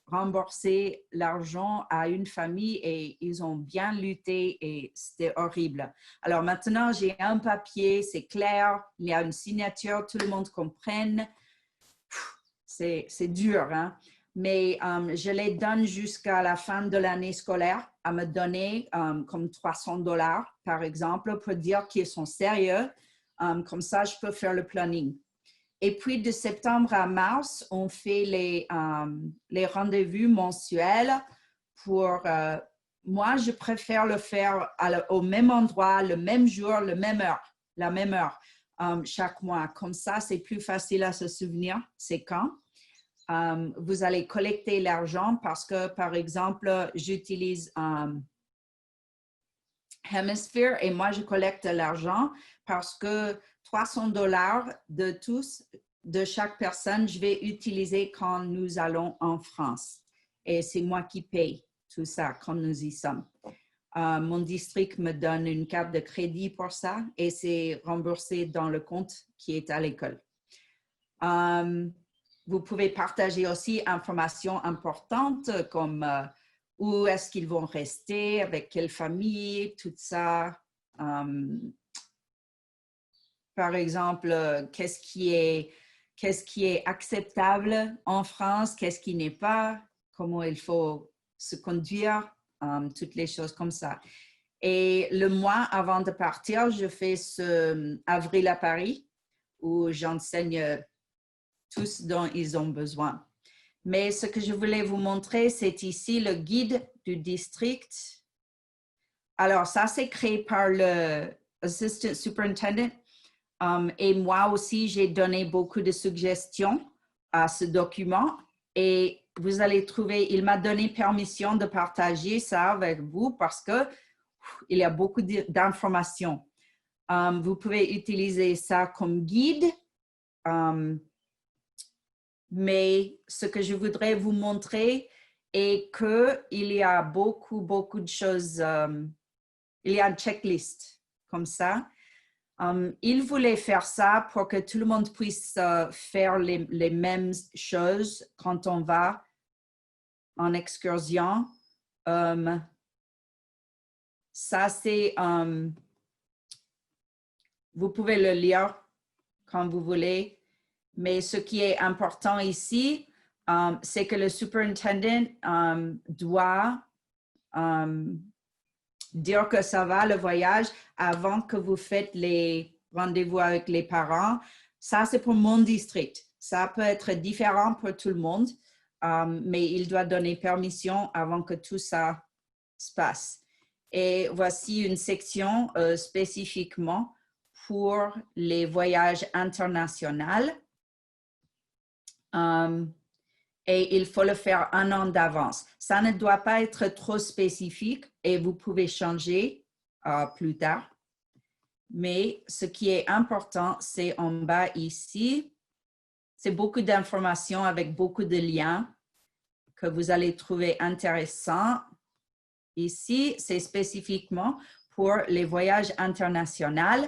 rembourser l'argent à une famille et ils ont bien lutté et c'était horrible. Alors maintenant, j'ai un papier, c'est clair, il y a une signature, tout le monde comprenne. C'est dur, hein? Mais je les donne jusqu'à la fin de l'année scolaire à me donner comme $300 par exemple pour dire qu'ils sont sérieux. Comme ça, je peux faire le planning. Et puis, de septembre à mars, on fait les rendez-vous mensuels pour... moi, je préfère le faire au même endroit, le même jour, la même heure chaque mois. Comme ça, c'est plus facile à se souvenir, c'est quand. Vous allez collecter l'argent parce que, par exemple, j'utilise Hemisphere et moi, je collecte l'argent parce que $300 de chaque personne, je vais utiliser quand nous allons en France. Et c'est moi qui paye tout ça quand nous y sommes. Mon district me donne une carte de crédit pour ça et c'est remboursé dans le compte qui est à l'école. Vous pouvez partager aussi informations importantes comme où est-ce qu'ils vont rester, avec quelle famille, tout ça. Par exemple, qu'est-ce qui est acceptable en France, qu'est-ce qui n'est pas, comment il faut se conduire, toutes les choses comme ça. Et le mois avant de partir, je fais ce Avril à Paris où j'enseigne tout ce dont ils ont besoin. Mais ce que je voulais vous montrer, c'est ici le guide du district. Alors, ça, c'est créé par le Assistant Superintendent. Et moi aussi, j'ai donné beaucoup de suggestions à ce document. Et vous allez trouver, il m'a donné permission de partager ça avec vous parce que il y a beaucoup d'informations. Vous pouvez utiliser ça comme guide. Mais ce que je voudrais vous montrer est qu'il y a beaucoup de choses. Il y a une checklist comme ça. Il voulait faire ça pour que tout le monde puisse faire les mêmes choses quand on va en excursion. Ça, c'est... vous pouvez le lire quand vous voulez. Mais ce qui est important ici, c'est que le superintendent doit dire que ça va, le voyage, avant que vous faites les rendez-vous avec les parents. Ça, c'est pour mon district. Ça peut être différent pour tout le monde, mais il doit donner permission avant que tout ça se passe. Et voici une section spécifiquement pour les voyages internationaux. et il faut le faire 1 an d'avance. Ça ne doit pas être trop spécifique et vous pouvez changer plus tard. Mais ce qui est important, c'est en bas ici. C'est beaucoup d'informations avec beaucoup de liens que vous allez trouver intéressants. Ici, c'est spécifiquement pour les voyages internationaux.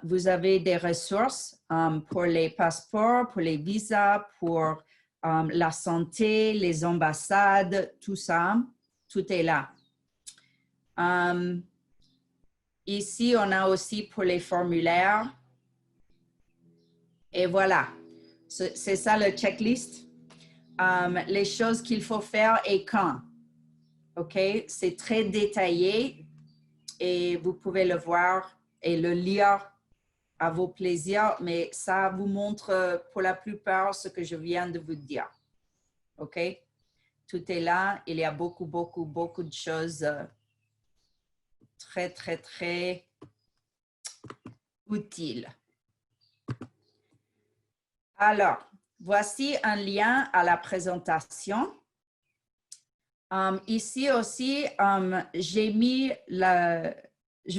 Vous avez des ressources pour les passeports, pour les visas, pour la santé, les ambassades, tout ça. Tout est là. Ici, on a aussi pour les formulaires. Et voilà, c'est ça le checklist. Les choses qu'il faut faire et quand. OK? C'est très détaillé et vous pouvez le voir et le lire à vos plaisirs, mais ça vous montre pour la plupart ce que je viens de vous dire. OK? Tout est là. Il y a beaucoup de choses très utiles. Alors, voici un lien à la présentation. Ici aussi, je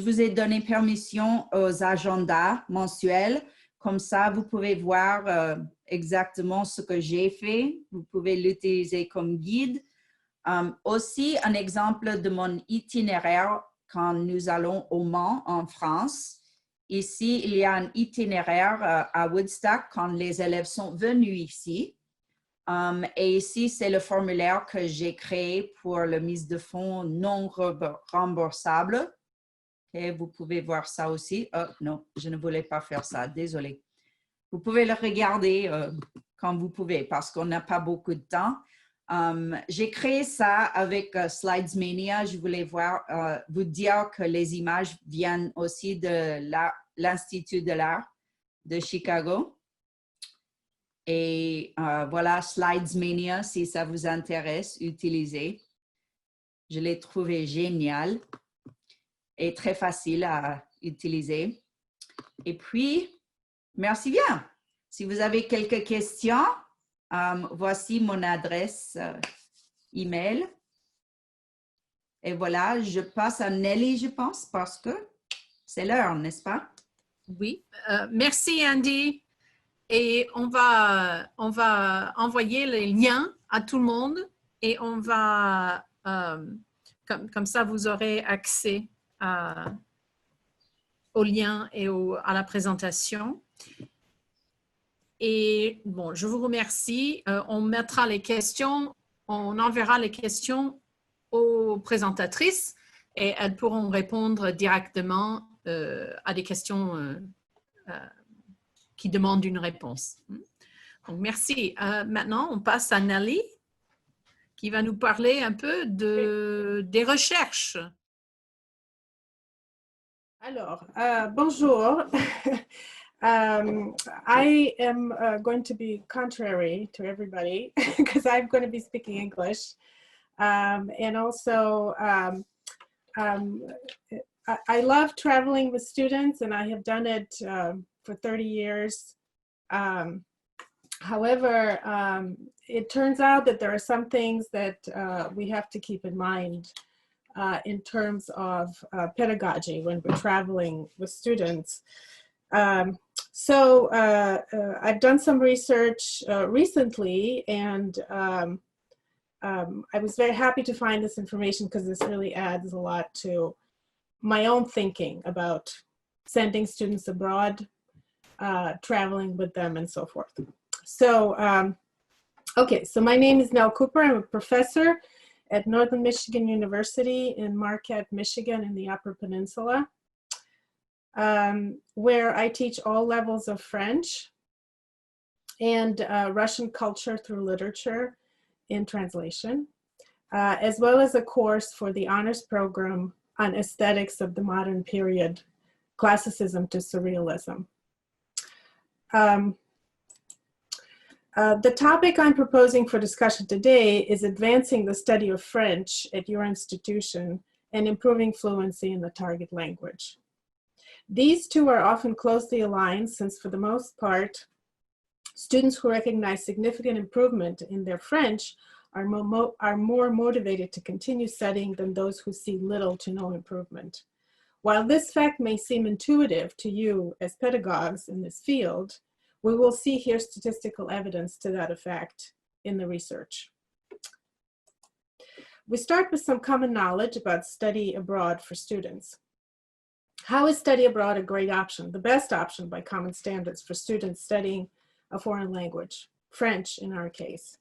vous ai donné permission aux agendas mensuels. Comme ça, vous pouvez voir exactement ce que j'ai fait. Vous pouvez l'utiliser comme guide. Aussi, un exemple de mon itinéraire quand nous allons au Mans, en France. Ici, il y a un itinéraire à Woodstock quand les élèves sont venus ici. Et ici, c'est le formulaire que j'ai créé pour le mise de fonds non remboursable. Okay, vous pouvez voir ça aussi. Oh non, je ne voulais pas faire ça, désolé. Vous pouvez le regarder quand vous pouvez parce qu'on n'a pas beaucoup de temps. J'ai créé ça avec Slidesmania. Je voulais vous dire que les images viennent aussi de l'Institut de l'art de Chicago. Et voilà, Slidesmania, si ça vous intéresse, utilisez. Je l'ai trouvé génial et très facile à utiliser. Et puis, merci bien. Si vous avez quelques questions, voici mon adresse email. Et voilà, je passe à Nelly, je pense, parce que c'est l'heure, n'est-ce pas? Oui, merci Andy. Et on va envoyer les liens à tout le monde et on va, comme ça, vous aurez accès aux liens et à la présentation. Et bon, je vous remercie. On mettra les questions, on enverra les questions aux présentatrices et elles pourront répondre directement à des questions qui demandent une réponse. Donc, merci. Maintenant, on passe à Nelly qui va nous parler un peu des recherches. Alors, bonjour. I am going to be contrary to everybody because I'm going to be speaking English. And also, I love traveling with students and I have done it for 30 years. However, it turns out that there are some things that we have to keep in mind in terms of pedagogy when we're traveling with students. So I've done some research recently, and I was very happy to find this information because this really adds a lot to my own thinking about sending students abroad, traveling with them, and so forth. So, okay, so my name is Nell Cooper. I'm a professor at Northern Michigan University in Marquette, Michigan in the Upper Peninsula, where I teach all levels of French and Russian culture through literature in translation, as well as a course for the honors program on aesthetics of the modern period, classicism to surrealism. The topic I'm proposing for discussion today is advancing the study of French at your institution and improving fluency in the target language. These two are often closely aligned since for the most part, Students who recognize significant improvement in their French are more motivated to continue studying than those who see little to no improvement. While this fact may seem intuitive to you as pedagogues in this field, we will see here statistical evidence to that effect in the research. We start with some common knowledge about study abroad for students. How is study abroad a great option, the best option by common standards for students studying a foreign language, French in our case?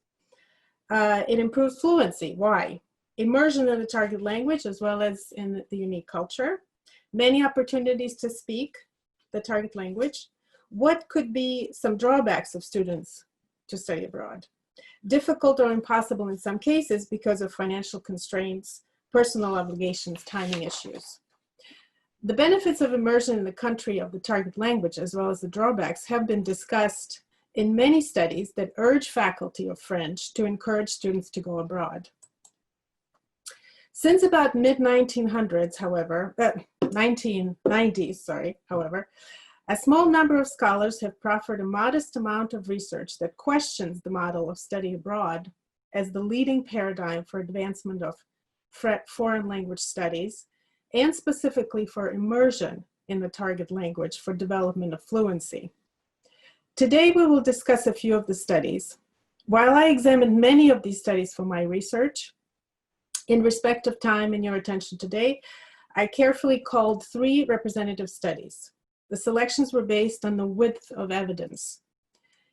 It improves fluency. Why? Immersion in the target language as well as in the unique culture. Many opportunities to speak the target language. What could be some drawbacks of students to study abroad? Difficult or impossible in some cases because of financial constraints, personal obligations, timing issues. The benefits of immersion in the country of the target language as well as the drawbacks have been discussed in many studies that urge faculty of French to encourage students to go abroad. Since about mid-1900s, however, 1990s, however, a small number of scholars have proffered a modest amount of research that questions the model of study abroad as the leading paradigm for advancement of foreign language studies, and specifically for immersion in the target language for development of fluency. Today, we will discuss a few of the studies. While I examined many of these studies for my research, in respect of time and your attention today, I carefully culled 3 representative studies. The selections were based on the width of evidence,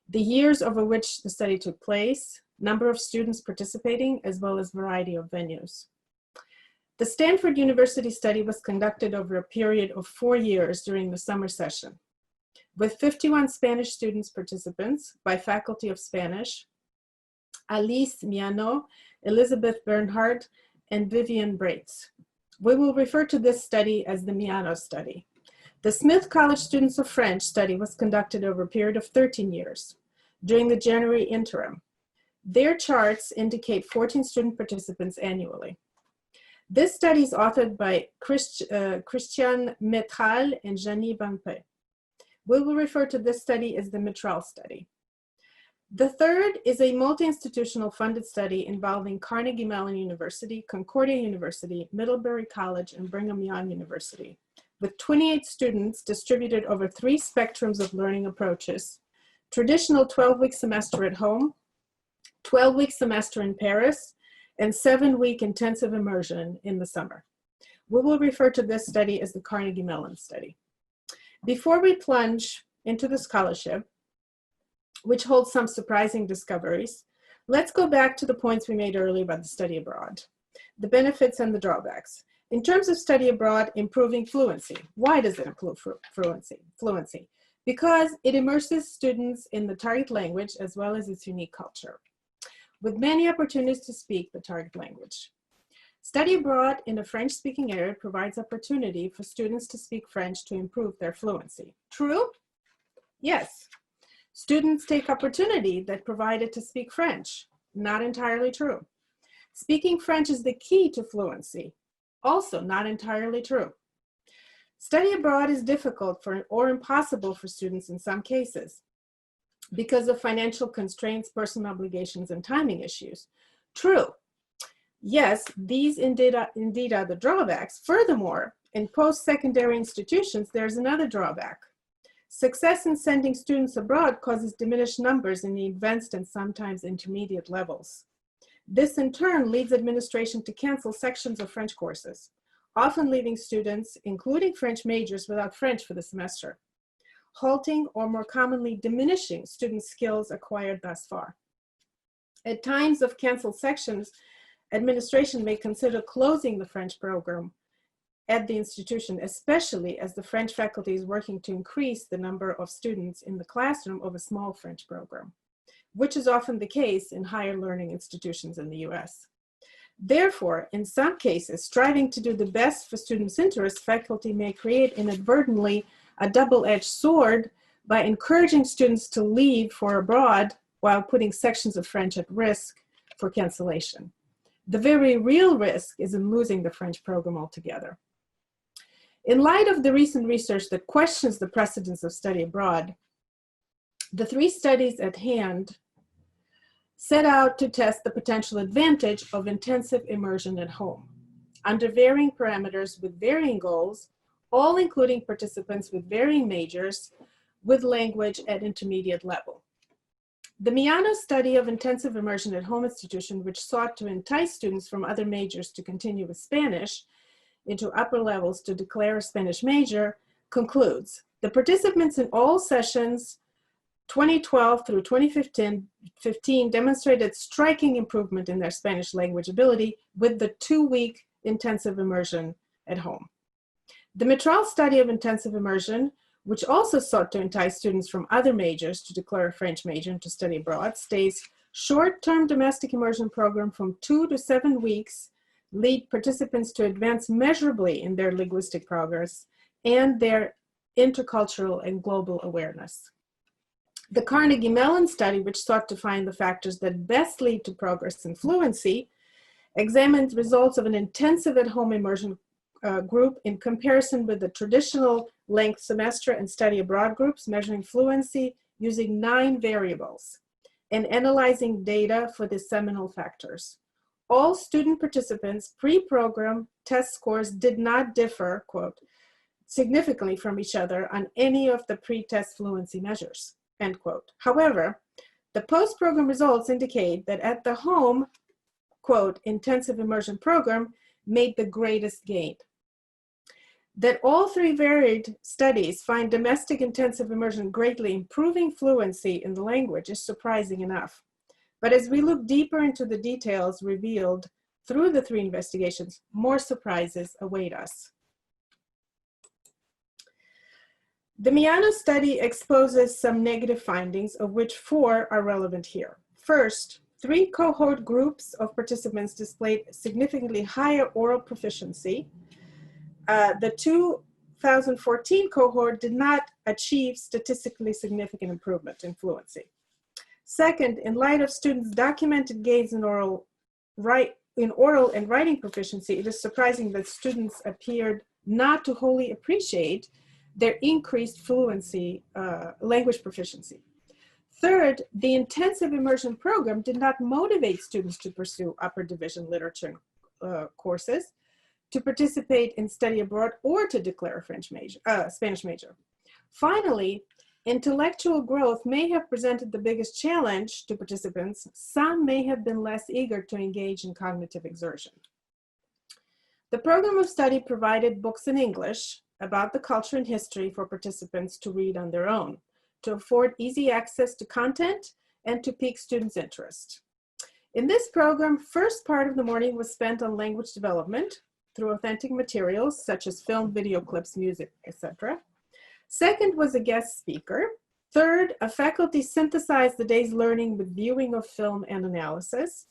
the years over which the study took place, number of students participating, as well as variety of venues. The Stanford University study was conducted over a period of 4 years during the summer session, with 51 Spanish students participants by faculty of Spanish, Alice Miano, Elizabeth Bernhardt, and Vivian Braitz. We will refer to this study as the Miano study. The Smith College Students of French study was conducted over a period of 13 years during the January interim. Their charts indicate 14 student participants annually. This study is authored by Christian Metral and Janie Bampé. We will refer to this study as the Metral study. The third is a multi-institutional funded study involving Carnegie Mellon University, Concordia University, Middlebury College, and Brigham Young University, with 28 students distributed over 3 spectrums of learning approaches: traditional 12-week semester at home, 12-week semester in Paris, and 7-week intensive immersion in the summer. We will refer to this study as the Carnegie Mellon study. Before we plunge into the scholarship, which holds some surprising discoveries, let's go back to the points we made earlier about the study abroad, the benefits and the drawbacks. In terms of study abroad, improving fluency. Why does it improve fluency? Because it immerses students in the target language as well as its unique culture, with many opportunities to speak the target language. Study abroad in a French-speaking area provides opportunity for students to speak French to improve their fluency. True? Yes. Students take opportunity that provided to speak French. Not entirely true. Speaking French is the key to fluency. Also not entirely true. Study abroad is difficult or impossible for students in some cases because of financial constraints, personal obligations, and timing issues. True. Yes, these indeed are the drawbacks. Furthermore, in post-secondary institutions, there's another drawback. Success in sending students abroad causes diminished numbers in the advanced and sometimes intermediate levels. This in turn leads administration to cancel sections of French courses, often leaving students, including French majors, without French for the semester, halting or more commonly diminishing student skills acquired thus far. At times of canceled sections, administration may consider closing the French program at the institution, especially as the French faculty is working to increase the number of students in the classroom of a small French program, which is often the case in higher learning institutions in the US. Therefore, in some cases, striving to do the best for students' interests, faculty may create inadvertently a double-edged sword by encouraging students to leave for abroad while putting sections of French at risk for cancellation. The very real risk is in losing the French program altogether. In light of the recent research that questions the precedence of study abroad, The 3 studies at hand set out to test the potential advantage of intensive immersion at home under varying parameters with varying goals, all including participants with varying majors with language at intermediate level. The Miano study of intensive immersion at home institution, which sought to entice students from other majors to continue with Spanish into upper levels to declare a Spanish major, concludes the participants in all sessions 2012 through 2015 demonstrated striking improvement in their Spanish language ability with the 2-week intensive immersion at home. The Mitral study of intensive immersion, which also sought to entice students from other majors to declare a French major and to study abroad, states short-term domestic immersion program from 2 to 7 weeks lead participants to advance measurably in their linguistic progress and their intercultural and global awareness. The Carnegie Mellon study, which sought to find the factors that best lead to progress and fluency, examined results of an intensive at-home immersion group in comparison with the traditional length semester and study abroad groups, measuring fluency using 9 variables and analyzing data for the seminal factors. All student participants' pre-program test scores did not differ, quote, significantly from each other on any of the pre-test fluency measures, end quote. However, the post-program results indicate that at the home, quote, intensive immersion program made the greatest gain. That all 3 varied studies find domestic intensive immersion greatly improving fluency in the language is surprising enough. But as we look deeper into the details revealed through the 3 investigations, more surprises await us. The Miano study exposes some negative findings, of which 4 are relevant here. First, 3 cohort groups of participants displayed significantly higher oral proficiency. The 2014 cohort did not achieve statistically significant improvement in fluency. Second, in light of students' documented gains in oral and writing proficiency, it is surprising that students appeared not to wholly appreciate their increased fluency, language proficiency. Third, the intensive immersion program did not motivate students to pursue upper division literature courses, to participate in study abroad, or to declare a Spanish major. Finally, intellectual growth may have presented the biggest challenge to participants. Some may have been less eager to engage in cognitive exertion. The program of study provided books in English about the culture and history for participants to read on their own, to afford easy access to content and to pique students' interest. In this program, first part of the morning was spent on language development through authentic materials such as film, video clips, music, etc. Second was a guest speaker. Third, a faculty synthesized the day's learning with viewing of film and analysis.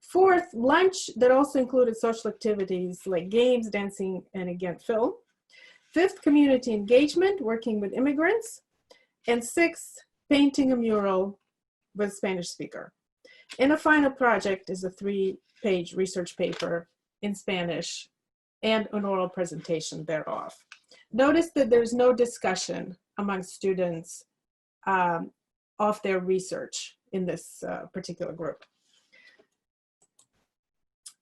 Fourth, lunch that also included social activities like games, dancing, and again, film. Fifth, community engagement, working with immigrants. And sixth, painting a mural with Spanish speaker. And a final project is a 3-page research paper in Spanish and an oral presentation thereof. Notice that there's no discussion among students of their research in this particular group.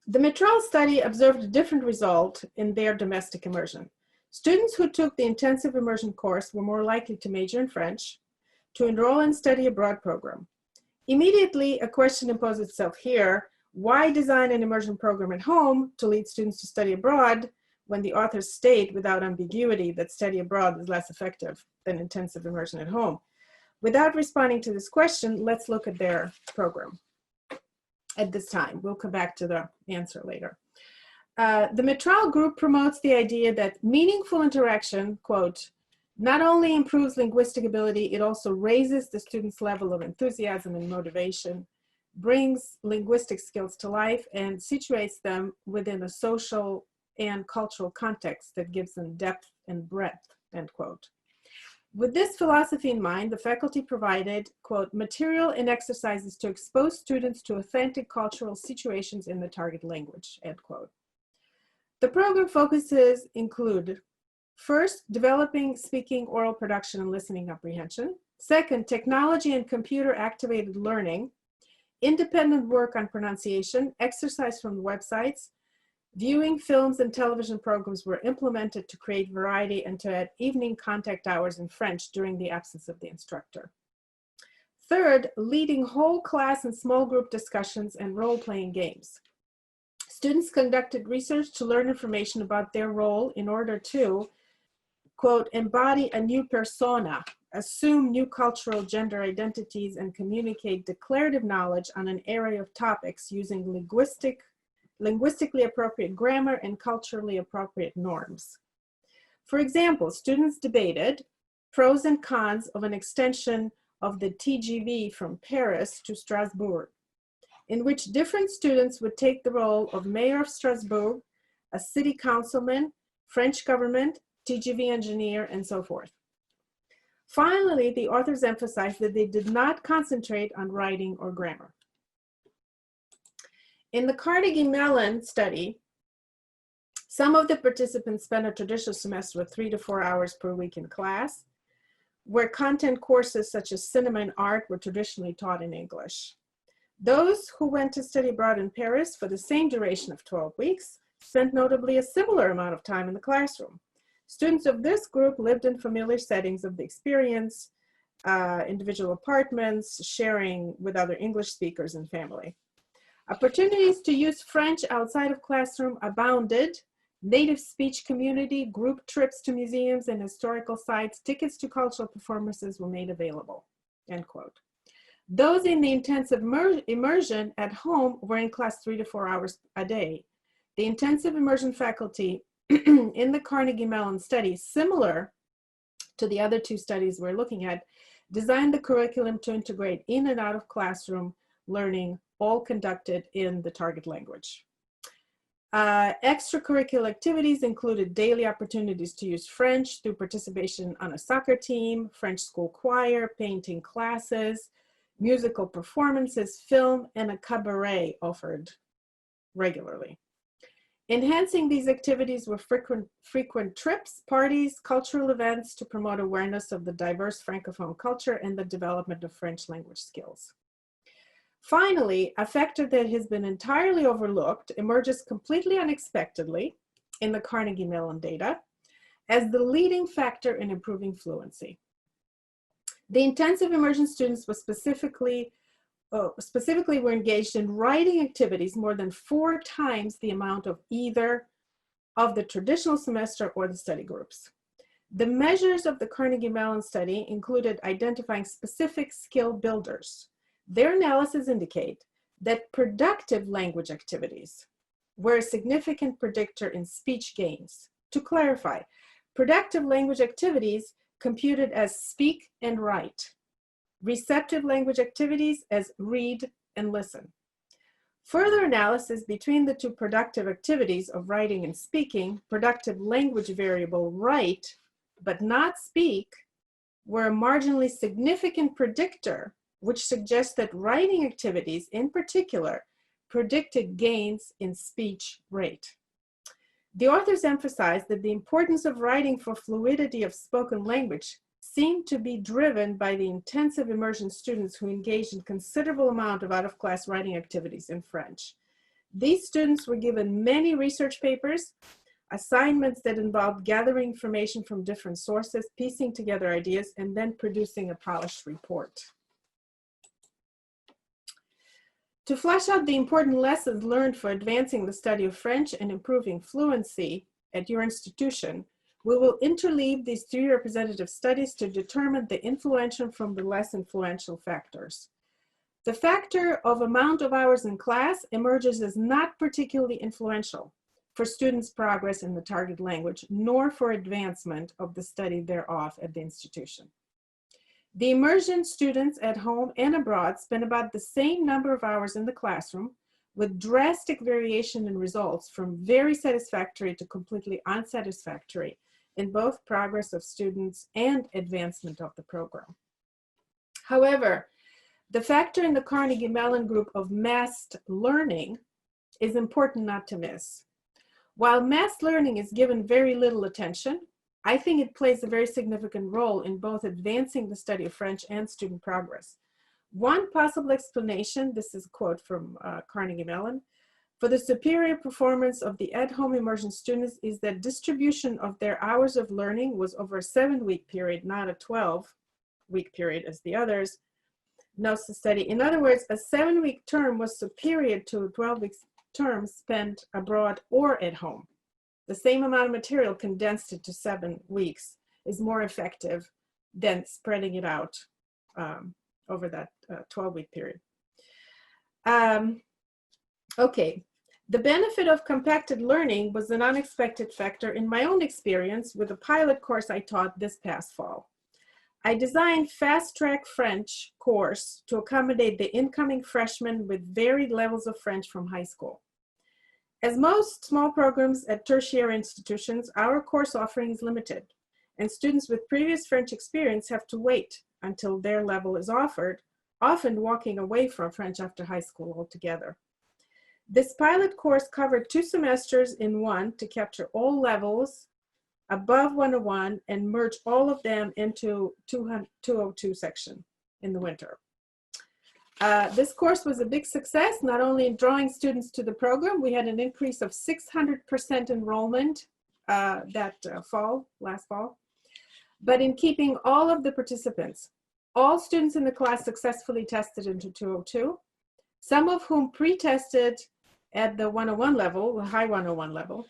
The Mitral study observed a different result in their domestic immersion. Students who took the intensive immersion course were more likely to major in French, to enroll in study abroad program. Immediately, a question imposes itself here: why design an immersion program at home to lead students to study abroad when the authors state without ambiguity that study abroad is less effective than intensive immersion at home? Without responding to this question, let's look at their program at this time. We'll come back to the answer later. The Mitral group promotes the idea that meaningful interaction, quote, not only improves linguistic ability, it also raises the student's level of enthusiasm and motivation, brings linguistic skills to life, and situates them within a social and cultural context that gives them depth and breadth, end quote. With this philosophy in mind, the faculty provided, quote, material and exercises to expose students to authentic cultural situations in the target language, end quote. The program focuses include, first, developing speaking, oral production, and listening comprehension. Second, technology and computer-activated learning, independent work on pronunciation, exercise from the websites, viewing films and television programs were implemented to create variety and to add evening contact hours in French during the absence of the instructor. Third, leading whole class and small group discussions and role-playing games. Students conducted research to learn information about their role in order to, quote, embody a new persona, assume new cultural gender identities, and communicate declarative knowledge on an array of topics using linguistically appropriate grammar and culturally appropriate norms. For example, students debated pros and cons of an extension of the TGV from Paris to Strasbourg, in which different students would take the role of mayor of Strasbourg, a city councilman, French government, TGV engineer, and so forth. Finally, the authors emphasized that they did not concentrate on writing or grammar. In the Carnegie Mellon study, some of the participants spent a traditional semester with 3 to 4 hours per week in class, where content courses such as cinema and art were traditionally taught in English. Those who went to study abroad in Paris for the same duration of 12 weeks spent notably a similar amount of time in the classroom. Students of this group lived in familiar settings of the experience, individual apartments, sharing with other English speakers and family. Opportunities to use French outside of classroom abounded. Native speech community, group trips to museums and historical sites, tickets to cultural performances were made available, end quote. Those in the intensive immersion at home were in class 3 to 4 hours a day. The intensive immersion faculty in the Carnegie Mellon study, similar to the other 2 studies we're looking at, designed the curriculum to integrate in and out of classroom learning, all conducted in the target language. Extracurricular activities included daily opportunities to use French through participation on a soccer team, French school choir, painting classes, musical performances, film, and a cabaret offered regularly. Enhancing these activities were frequent trips, parties, cultural events to promote awareness of the diverse Francophone culture and the development of French language skills. Finally, a factor that has been entirely overlooked emerges completely unexpectedly in the Carnegie Mellon data as the leading factor in improving fluency. The intensive immersion students were specifically were engaged in writing activities more than 4 times the amount of either of the traditional semester or the study groups. The measures of the Carnegie Mellon study included identifying specific skill builders. Their analysis indicate that productive language activities were a significant predictor in speech gains. To clarify, productive language activities computed as speak and write. Receptive language activities as read and listen. Further analysis between the 2 productive activities of writing and speaking, productive language variable write, but not speak, were a marginally significant predictor, which suggests that writing activities in particular predicted gains in speech rate. The authors emphasize that the importance of writing for fluidity of spoken language seemed to be driven by the intensive immersion students who engaged in considerable amount of out-of-class writing activities in French. These students were given many research papers, assignments that involved gathering information from different sources, piecing together ideas, and then producing a polished report. To flesh out the important lessons learned for advancing the study of French and improving fluency at your institution, we will interleave these 3 representative studies to determine the influential from the less influential factors. The factor of amount of hours in class emerges as not particularly influential for students' progress in the target language, nor for advancement of the study thereof at the institution. The immersion students at home and abroad spent about the same number of hours in the classroom, with drastic variation in results from very satisfactory to completely unsatisfactory in both progress of students and advancement of the program. However, the factor in the Carnegie Mellon group of massed learning is important not to miss. While mass learning is given very little attention, I think it plays a very significant role in both advancing the study of French and student progress. One possible explanation, this is a quote from Carnegie Mellon, for the superior performance of the at-home immersion students is that distribution of their hours of learning was over a 7-week period, not a 12-week period as the others, notes the study. In other words, a 7-week term was superior to a 12-week term spent abroad or at home. The same amount of material condensed into 7 weeks is more effective than spreading it out over that 12-week period. Okay, the benefit of compacted learning was an unexpected factor in my own experience with a pilot course I taught this past fall. I designed Fast Track French course to accommodate the incoming freshmen with varied levels of French from high school. As most small programs at tertiary institutions, our course offering is limited, and students with previous French experience have to wait until their level is offered, often walking away from French after high school altogether. This pilot course covered 2 semesters in one to capture all levels above 101 and merge all of them into 202 section in the winter. This course was a big success, not only in drawing students to the program. We had an increase of 600% enrollment last fall, but in keeping all of the participants. All students in the class successfully tested into 202, some of whom pre-tested at the 101 level, the high 101 level.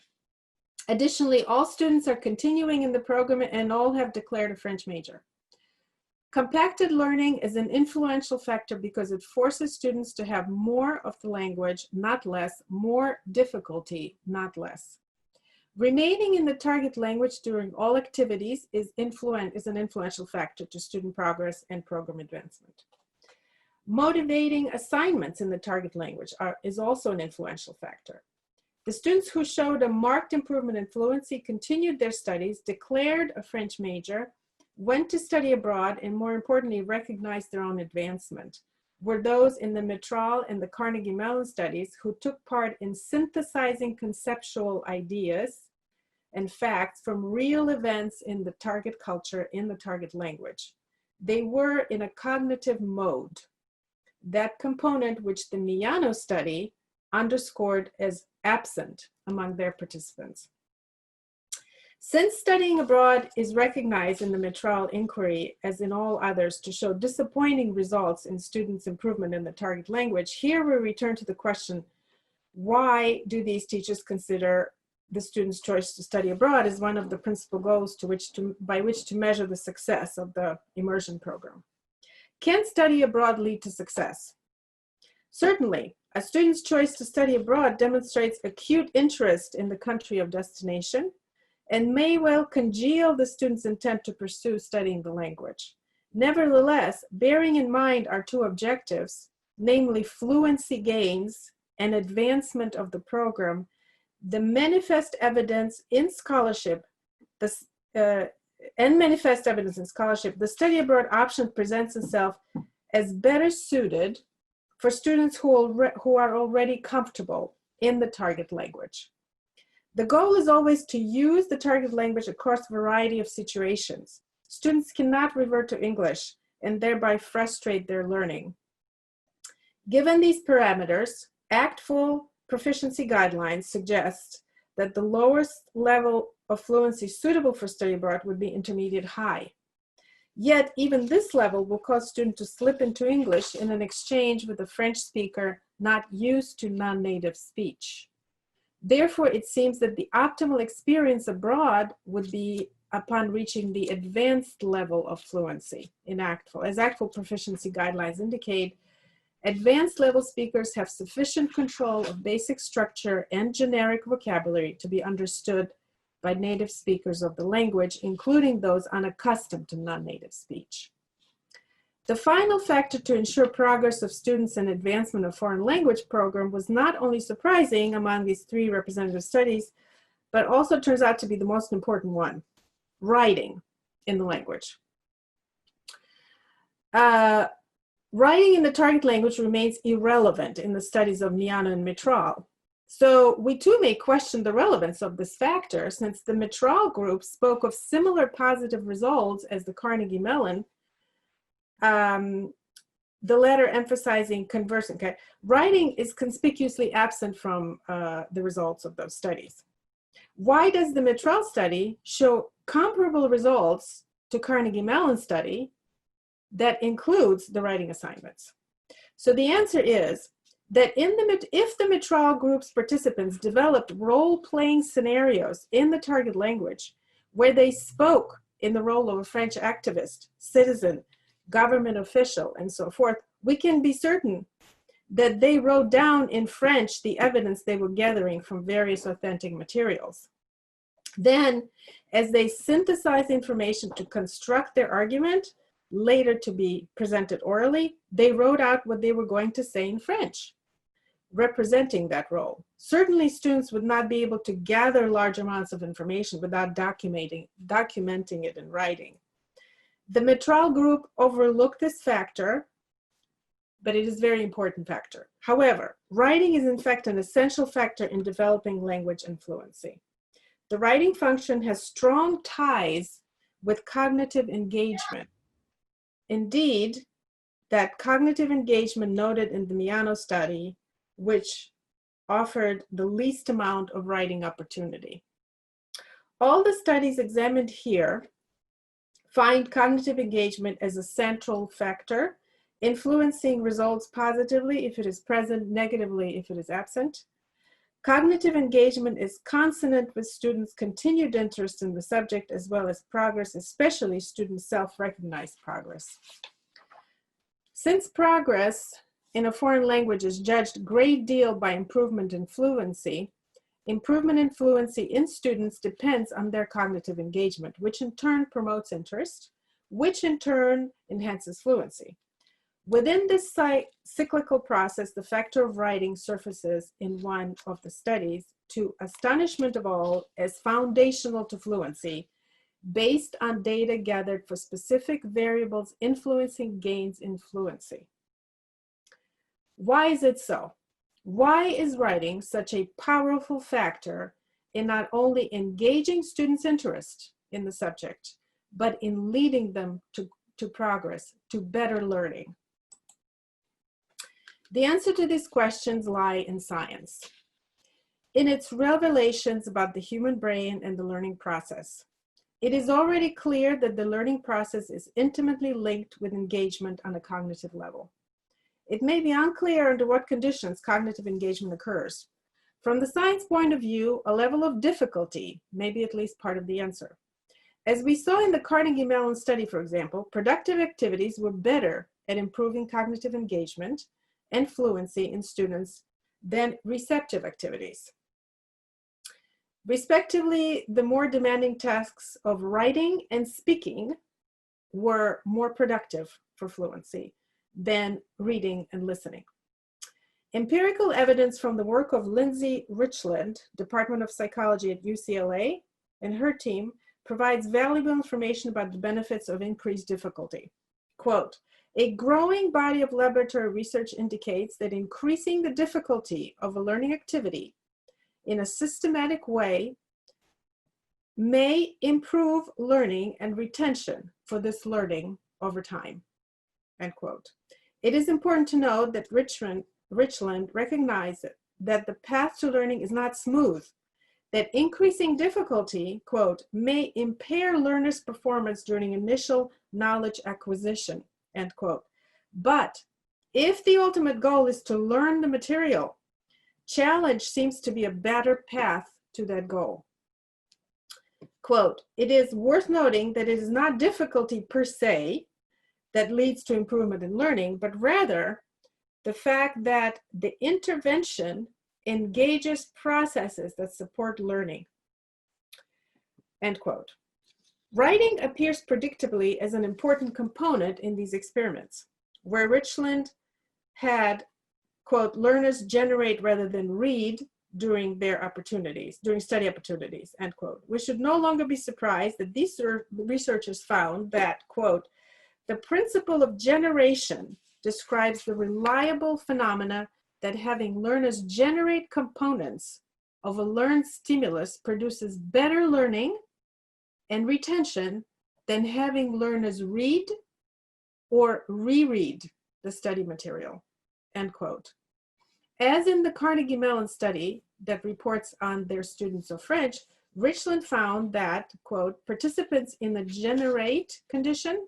Additionally, all students are continuing in the program and all have declared a French major. Compacted learning is an influential factor because it forces students to have more of the language, not less, more difficulty, not less. Remaining in the target language during all activities is an influential factor to student progress and program advancement. Motivating assignments in the target language is also an influential factor. The students who showed a marked improvement in fluency continued their studies, declared a French major, went to study abroad, and more importantly, recognized their own advancement, were those in the Mistral and the Carnegie Mellon studies who took part in synthesizing conceptual ideas and facts from real events in the target culture, in the target language. They were in a cognitive mode, that component which the Miano study underscored as absent among their participants. Since studying abroad is recognized in the Mistral inquiry, as in all others, to show disappointing results in students' improvement in the target language, here we return to the question, why do these teachers consider the student's choice to study abroad as one of the principal goals by which to measure the success of the immersion program? Can study abroad lead to success? Certainly, a student's choice to study abroad demonstrates acute interest in the country of destination and may well congeal the student's intent to pursue studying the language. Nevertheless, bearing in mind our 2 objectives, namely fluency gains and advancement of the program, the manifest evidence in scholarship, the study abroad option presents itself as better suited for students who are already comfortable in the target language. The goal is always to use the target language across a variety of situations. Students cannot revert to English and thereby frustrate their learning. Given these parameters, ACTFL proficiency guidelines suggest that the lowest level of fluency suitable for study abroad would be intermediate high. Yet even this level will cause students to slip into English in an exchange with a French speaker not used to non-native speech. Therefore, it seems that the optimal experience abroad would be upon reaching the advanced level of fluency in ACTFL. As ACTFL proficiency guidelines indicate, advanced level speakers have sufficient control of basic structure and generic vocabulary to be understood by native speakers of the language, including those unaccustomed to non-native speech. The final factor to ensure progress of students and advancement of foreign language program was not only surprising among these 3 representative studies, but also turns out to be the most important one, writing in the language. Writing in the target language remains irrelevant in the studies of Miano and Mistral. So we too may question the relevance of this factor, since the Mitral group spoke of similar positive results as the Carnegie Mellon, the latter emphasizing conversing. Okay. Writing is conspicuously absent from the results of those studies. Why does the Mitral study show comparable results to Carnegie Mellon study that includes the writing assignments? So the answer is that if the Mitral group's participants developed role-playing scenarios in the target language where they spoke in the role of a French activist, citizen, government official, and so forth, we can be certain that they wrote down in French the evidence they were gathering from various authentic materials. Then, as they synthesized information to construct their argument, later to be presented orally, they wrote out what they were going to say in French, representing that role. Certainly, students would not be able to gather large amounts of information without documenting it in writing. The Mitral group overlooked this factor, but it is a very important factor. However, writing is in fact an essential factor in developing language and fluency. The writing function has strong ties with cognitive engagement. Indeed, that cognitive engagement noted in the Miano study, which offered the least amount of writing opportunity. All the studies examined here find cognitive engagement as a central factor, influencing results positively if it is present, negatively if it is absent. Cognitive engagement is consonant with students' continued interest in the subject as well as progress, especially students' self-recognized progress. Since progress in a foreign language is judged a great deal by improvement in fluency in students depends on their cognitive engagement, which in turn promotes interest, which in turn enhances fluency. Within this cyclical process, the factor of writing surfaces in one of the studies to astonishment of all as foundational to fluency, based on data gathered for specific variables influencing gains in fluency. Why is it so? Why is writing such a powerful factor in not only engaging students' interest in the subject, but in leading them to progress, to better learning? The answer to these questions lie in science, in its revelations about the human brain and the learning process. It is already clear that the learning process is intimately linked with engagement on a cognitive level. It may be unclear under what conditions cognitive engagement occurs. From the science point of view, a level of difficulty may be at least part of the answer. As we saw in the Carnegie Mellon study, for example, productive activities were better at improving cognitive engagement and fluency in students than receptive activities. Respectively, the more demanding tasks of writing and speaking were more productive for fluency than reading and listening. Empirical evidence from the work of Lindsay Richland, Department of Psychology at UCLA, and her team provides valuable information about the benefits of increased difficulty. Quote, "A growing body of laboratory research indicates that increasing the difficulty of a learning activity in a systematic way may improve learning and retention for this learning over time." End quote. It is important to note that Richland recognized that the path to learning is not smooth, that increasing difficulty, quote, "may impair learners' performance during initial knowledge acquisition," end quote. But if the ultimate goal is to learn the material, challenge seems to be a better path to that goal. Quote, "It is worth noting that it is not difficulty per se that leads to improvement in learning, but rather the fact that the intervention engages processes that support learning." End quote. Writing appears predictably as an important component in these experiments, where Richland had, quote, "learners generate rather than read during study opportunities," end quote. We should no longer be surprised that these researchers found that, quote, "the principle of generation describes the reliable phenomena that having learners generate components of a learned stimulus produces better learning and retention than having learners read or reread the study material, end quote. As in the Carnegie Mellon study that reports on their students of French, Richland found that, quote, participants in the generate condition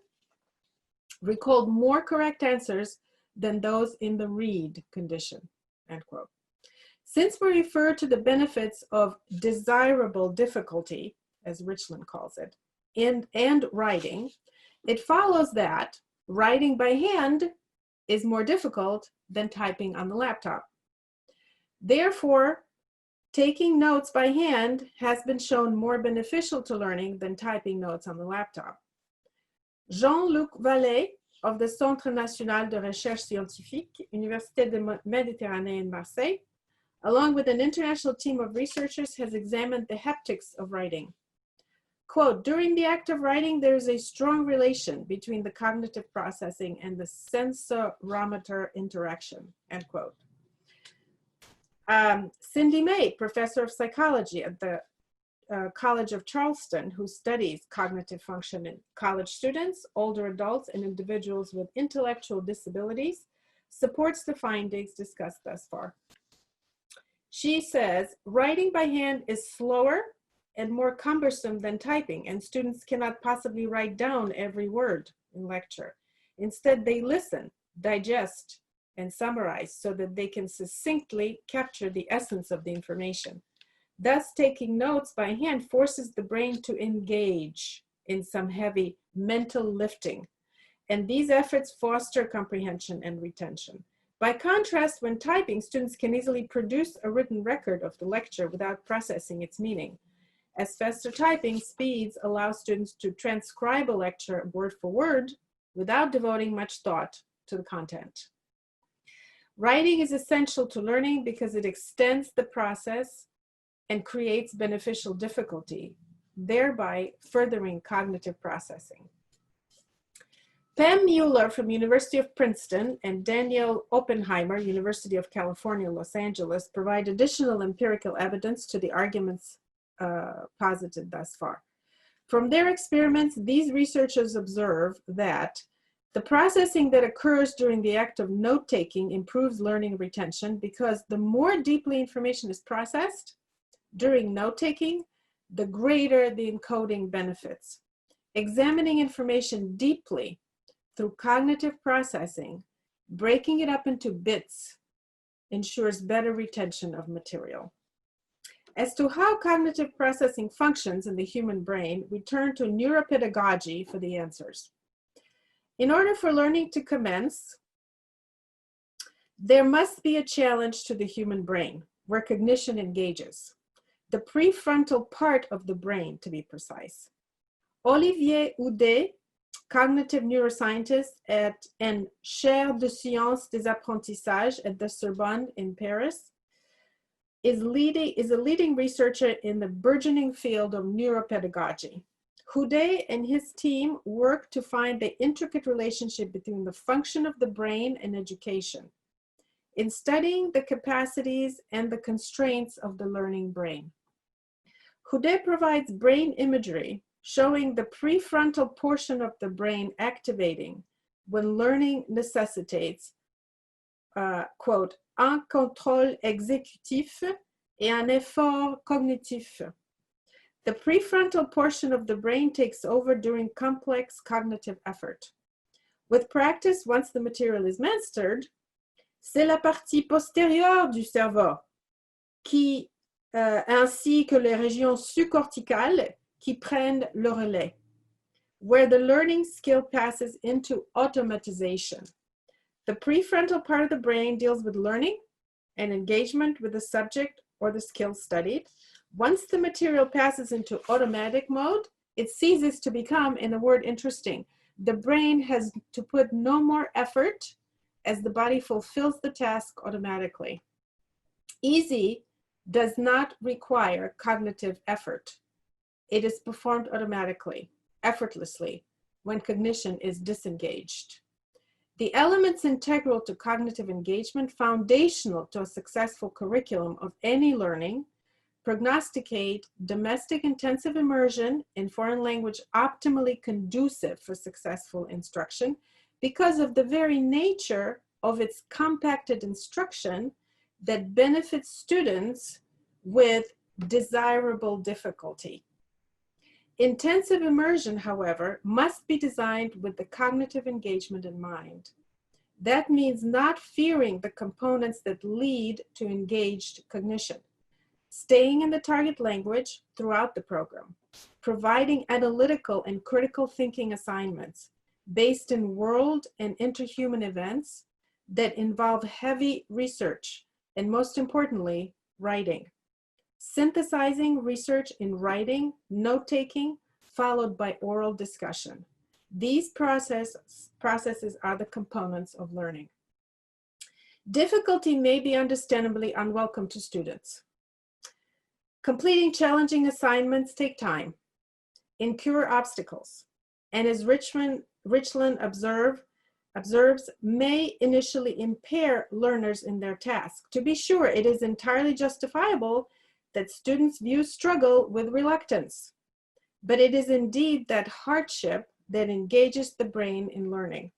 recalled more correct answers than those in the read condition, end quote. Since we refer to the benefits of desirable difficulty, as Richland calls it, and writing, it follows that writing by hand is more difficult than typing on the laptop. Therefore, taking notes by hand has been shown more beneficial to learning than typing notes on the laptop. Jean-Luc Vallée of the Centre National de Recherche Scientifique, Université de Méditerranée in Marseille, along with an international team of researchers, has examined the haptics of writing. Quote, during the act of writing, there is a strong relation between the cognitive processing and the sensoromotor interaction, end quote. Cindy May, professor of psychology at the College of Charleston, who studies cognitive function in college students, older adults, and individuals with intellectual disabilities, supports the findings discussed thus far. She says, writing by hand is slower and more cumbersome than typing, and students cannot possibly write down every word in lecture. Instead, they listen, digest, and summarize so that they can succinctly capture the essence of the information. Thus, taking notes by hand forces the brain to engage in some heavy mental lifting, and these efforts foster comprehension and retention. By contrast, when typing, students can easily produce a written record of the lecture without processing its meaning. As faster typing speeds allow students to transcribe a lecture word for word without devoting much thought to the content. Writing is essential to learning because it extends the process and creates beneficial difficulty, thereby furthering cognitive processing. Pam Mueller from University of Princeton and Daniel Oppenheimer, University of California, Los Angeles, provide additional empirical evidence to the arguments posited thus far. From their experiments, these researchers observe that the processing that occurs during the act of note-taking improves learning retention because the more deeply information is processed during note-taking, the greater the encoding benefits. Examining information deeply through cognitive processing, breaking it up into bits, ensures better retention of material. As to how cognitive processing functions in the human brain, we turn to neuropedagogy for the answers. In order for learning to commence, there must be a challenge to the human brain where cognition engages. The prefrontal part of the brain, to be precise. Olivier Houdet, cognitive neuroscientist and chaire de sciences des apprentissages at the Sorbonne in Paris, is a leading researcher in the burgeoning field of neuropedagogy. Houdet and his team work to find the intricate relationship between the function of the brain and education in studying the capacities and the constraints of the learning brain. Houdet provides brain imagery showing the prefrontal portion of the brain activating when learning necessitates, quote, un contrôle exécutif et un effort cognitif. The prefrontal portion of the brain takes over during complex cognitive effort. With practice, once the material is mastered, c'est la partie postérieure du cerveau qui, ainsi que les régions subcorticales qui prennent le relais, where the learning skill passes into automatization. The prefrontal part of the brain deals with learning and engagement with the subject or the skill studied. Once the material passes into automatic mode, it ceases to become, in a word interesting, the brain has to put no more effort as the body fulfills the task automatically. Easy does not require cognitive effort. It is performed automatically, effortlessly, when cognition is disengaged. The elements integral to cognitive engagement, foundational to a successful curriculum of any learning, prognosticate domestic intensive immersion in foreign language optimally conducive for successful instruction because of the very nature of its compacted instruction that benefits students with desirable difficulty. Intensive immersion, however, must be designed with the cognitive engagement in mind. That means not fearing the components that lead to engaged cognition, staying in the target language throughout the program, providing analytical and critical thinking assignments based in world and interhuman events that involve heavy research, and most importantly, writing. Synthesizing research in writing, note-taking, followed by oral discussion. These processes are the components of learning. Difficulty may be understandably unwelcome to students. Completing challenging assignments take time, incur obstacles, and as Richland observes, may initially impair learners in their task. To be sure, it is entirely justifiable that students view struggle with reluctance, but it is indeed that hardship that engages the brain in learning.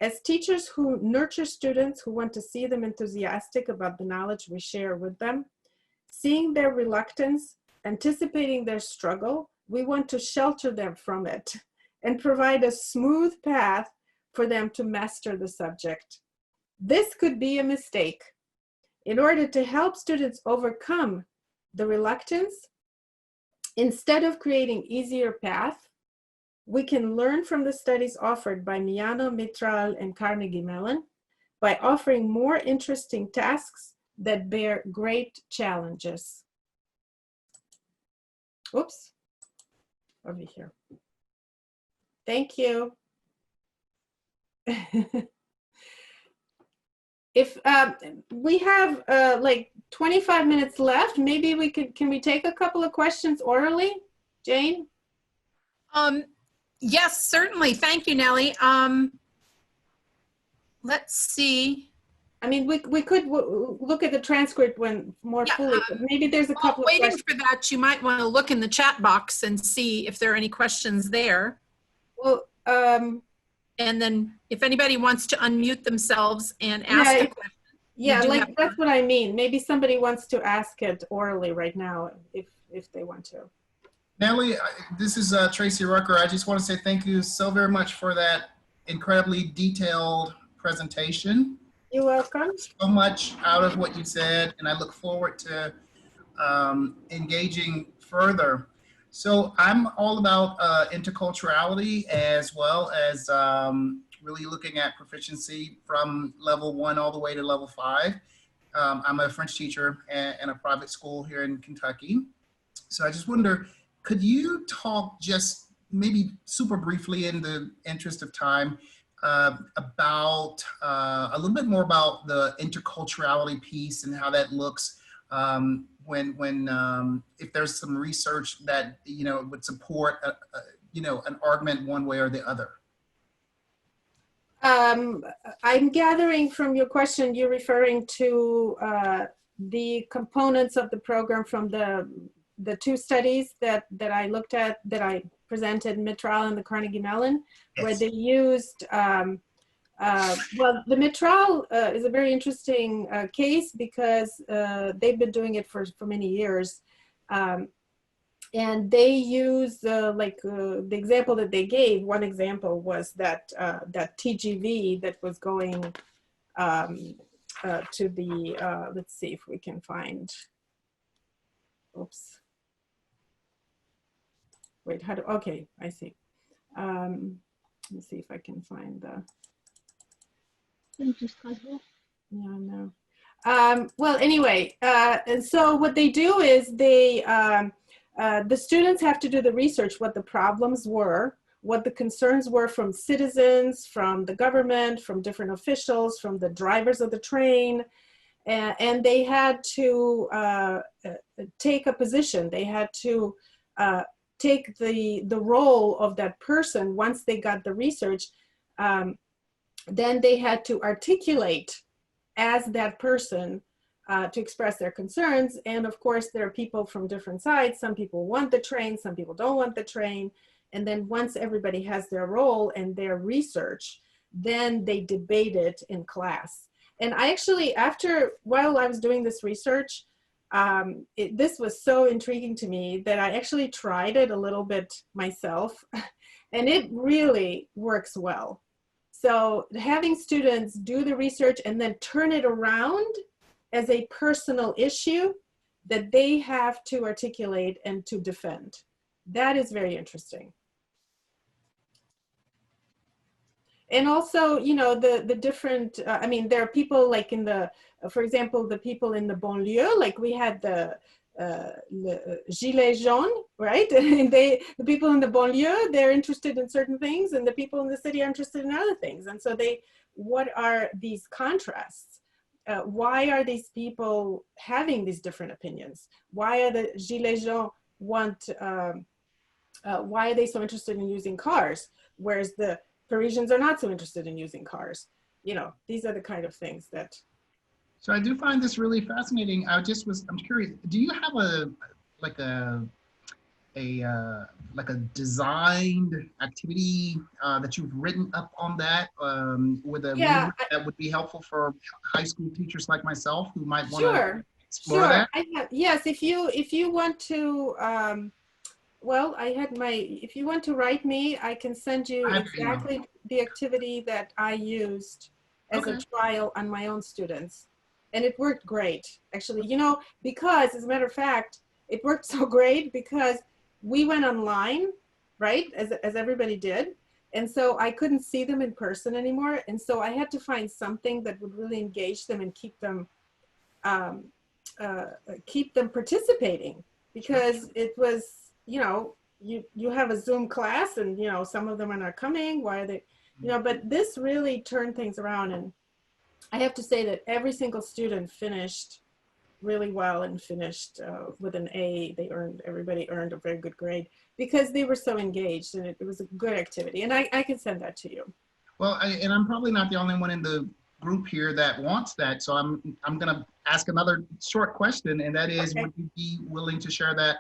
As teachers who nurture students who want to see them enthusiastic about the knowledge we share with them, seeing their reluctance, anticipating their struggle, we want to shelter them from it and provide a smooth path for them to master the subject. This could be a mistake. In order to help students overcome the reluctance, instead of creating easier path, we can learn from the studies offered by Miano, Mitral, and Carnegie Mellon by offering more interesting tasks that bear great challenges. Oops, over here. Thank you. If we have like 25 minutes left, maybe we can we take a couple of questions orally? Jane? Yes, certainly. Thank you, Nellie. Let's see. I mean, we could look at the transcript when more fully, but maybe there's a couple of waiting questions. for that, you might want to look in the chat box and see if there are any questions there. Well, and then if anybody wants to unmute themselves and ask a question. Yeah, do like have that's what I mean. Maybe somebody wants to ask it orally right now if they want to. Nellie, this is Tracy Rucker. I just want to say thank you so very much for that incredibly detailed presentation. You're welcome. So much out of what you said, and I look forward to engaging further. So I'm all about interculturality as well as really looking at proficiency from level 1 all the way to level 5. I'm a French teacher in a private school here in Kentucky. So I just wonder, could you talk just maybe super briefly in the interest of time about a little bit more about the interculturality piece and how that looks when if there's some research that would support an argument one way or the other. I'm gathering from your question you're referring to the components of the program from the two studies that I looked at, that I presented, Mitral and the Carnegie Mellon, yes, where they used, well, the Mitral is a very interesting case because they've been doing it for many years. And they use, the example that they gave, one example was that, that TGV that was going to the, let's see if we can find, oops. Wait, how do, okay, I see. Let's see if I can find the. Yeah, no. Well, anyway, and so what they do is they, the students have to do the research, what the problems were, what the concerns were from citizens, from the government, from different officials, from the drivers of the train, and they had to take a position. They had to take the role of that person once they got the research, then they had to articulate as that person to express their concerns. And of course, there are people from different sides. Some people want the train, some people don't want the train. And then once everybody has their role and their research, then they debate it in class. And I actually, while I was doing this research, this was so intriguing to me that I actually tried it a little bit myself, and it really works well. So having students do the research and then turn it around as a personal issue that they have to articulate and to defend. That is very interesting. And also, you know, the different, I mean, there are people like in the, for example, the people in the banlieue, like we had the Gilets jaunes, right? And the people in the banlieue, they're interested in certain things, and the people in the city are interested in other things. And so what are these contrasts? Why are these people having these different opinions? Why are the Gilets jaunes why are they so interested in using cars? Whereas the Parisians are not so interested in using cars. You know, these are the kind of things that. So I do find this really fascinating. I'm curious, do you have a designed activity that you've written up on that with a rubric that would be helpful for high school teachers like myself who might want to explore that? I have, yes, if you want to, well, if you want to write me, I can send you exactly the activity that I used as a trial on my own students. And it worked great, actually, you know, because as a matter of fact, it worked so great because we went online, right, as everybody did. And so I couldn't see them in person anymore. And so I had to find something that would really engage them and keep them participating, because it was, you know, you have a Zoom class and, you know, some of them are not coming. Why are they, you know, but this really turned things around. And I have to say that every single student finished really well and finished with an A. Everybody earned a very good grade because they were so engaged, and it was a good activity. And I can send that to you. Well, and I'm probably not the only one in the group here that wants that. So I'm going to ask another short question, and that is, would you be willing to share that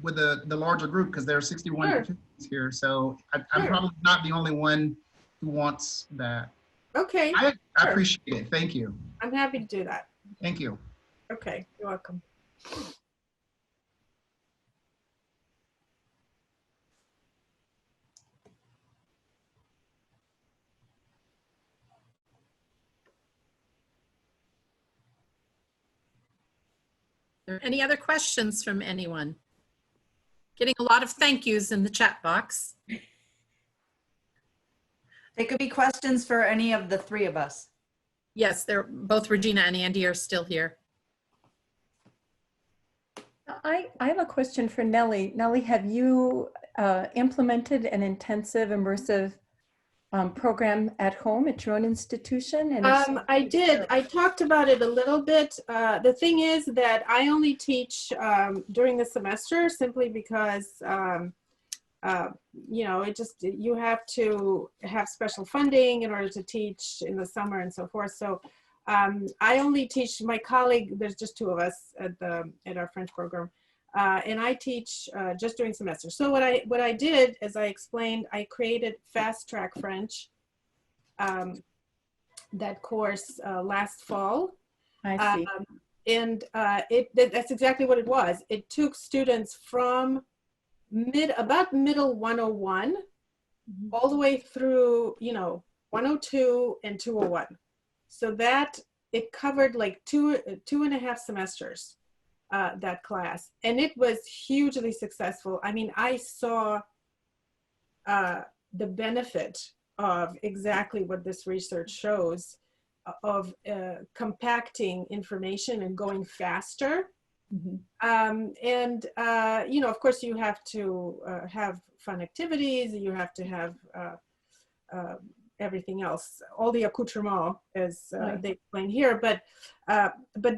with the larger group, because there are 61 participants here, so I'm probably not the only one who wants that. Okay. I appreciate it. Thank you. I'm happy to do that. Thank you. Okay, you're welcome. Are there any other questions from anyone? Getting a lot of thank yous in the chat box. They could be questions for any of the three of us. Yes, they're both Regina and Andy are still here. I have a question for Nellie. Nellie, have you implemented an intensive immersive program at home at your own institution? And I did. I talked about it a little bit. The thing is that I only teach during the semester simply because you know, you have to have special funding in order to teach in the summer and so forth. So I only teach my colleague. There's just two of us at our French program, and I teach just during semester. So what I did, as I explained, I created Fast Track French, that course last fall. I see. And that's exactly what it was. It took students from about middle 101 all the way through, you know, 102 and 201. So that it covered like two and a half semesters, that class. And it was hugely successful. I mean, I saw the benefit of exactly what this research shows of compacting information and going faster. And you know, of course, you have to have fun activities. You have to have everything else, all the accoutrements, as they explain here. But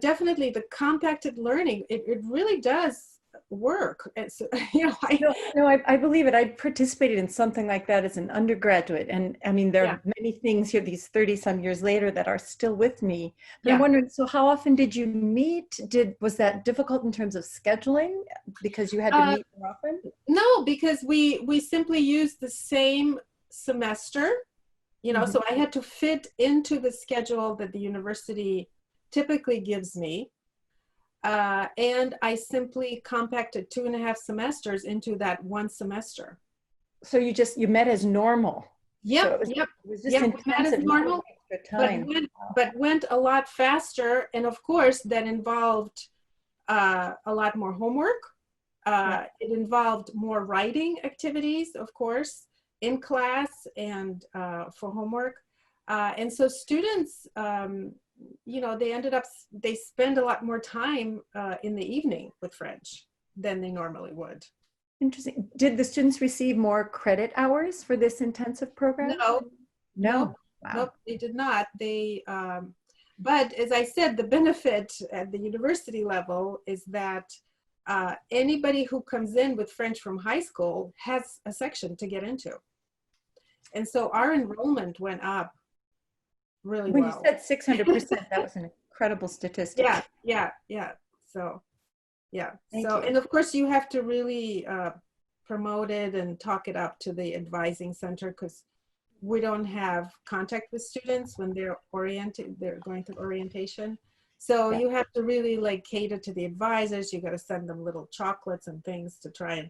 definitely, the compacted learning, it really does work. It's, you know, No, I believe it. I participated in something like that as an undergraduate. And I mean, there Yeah. are many things here, these 30 some years later, that are still with me. But Yeah. I'm wondering, so how often did you meet? Was that difficult in terms of scheduling because you had to meet more often? No, because we simply used the same semester, you know, so I had to fit into the schedule that the university typically gives me. And I simply compacted 2.5 semesters into that one semester. So you met as normal. Yep, So yep. It was just Yep, we met as intensive, not normal, extra but time. went a lot faster. And of course, that involved a lot more homework. It involved more writing activities, of course, in class and for homework. And so students, you know, they spend a lot more time in the evening with French than they normally would. Interesting. Did the students receive more credit hours for this intensive program? No. No. Wow. Nope, they did not. But as I said, the benefit at the university level is that anybody who comes in with French from high school has a section to get into. And so our enrollment went up really When well. you said 600%, that was an incredible statistic. Yeah. So, yeah. Thank So, you. and of course you have to really promote it and talk it up to the advising center, because we don't have contact with students when they're going through orientation. So Yeah. you have to really like cater to the advisors. You got to send them little chocolates and things to try and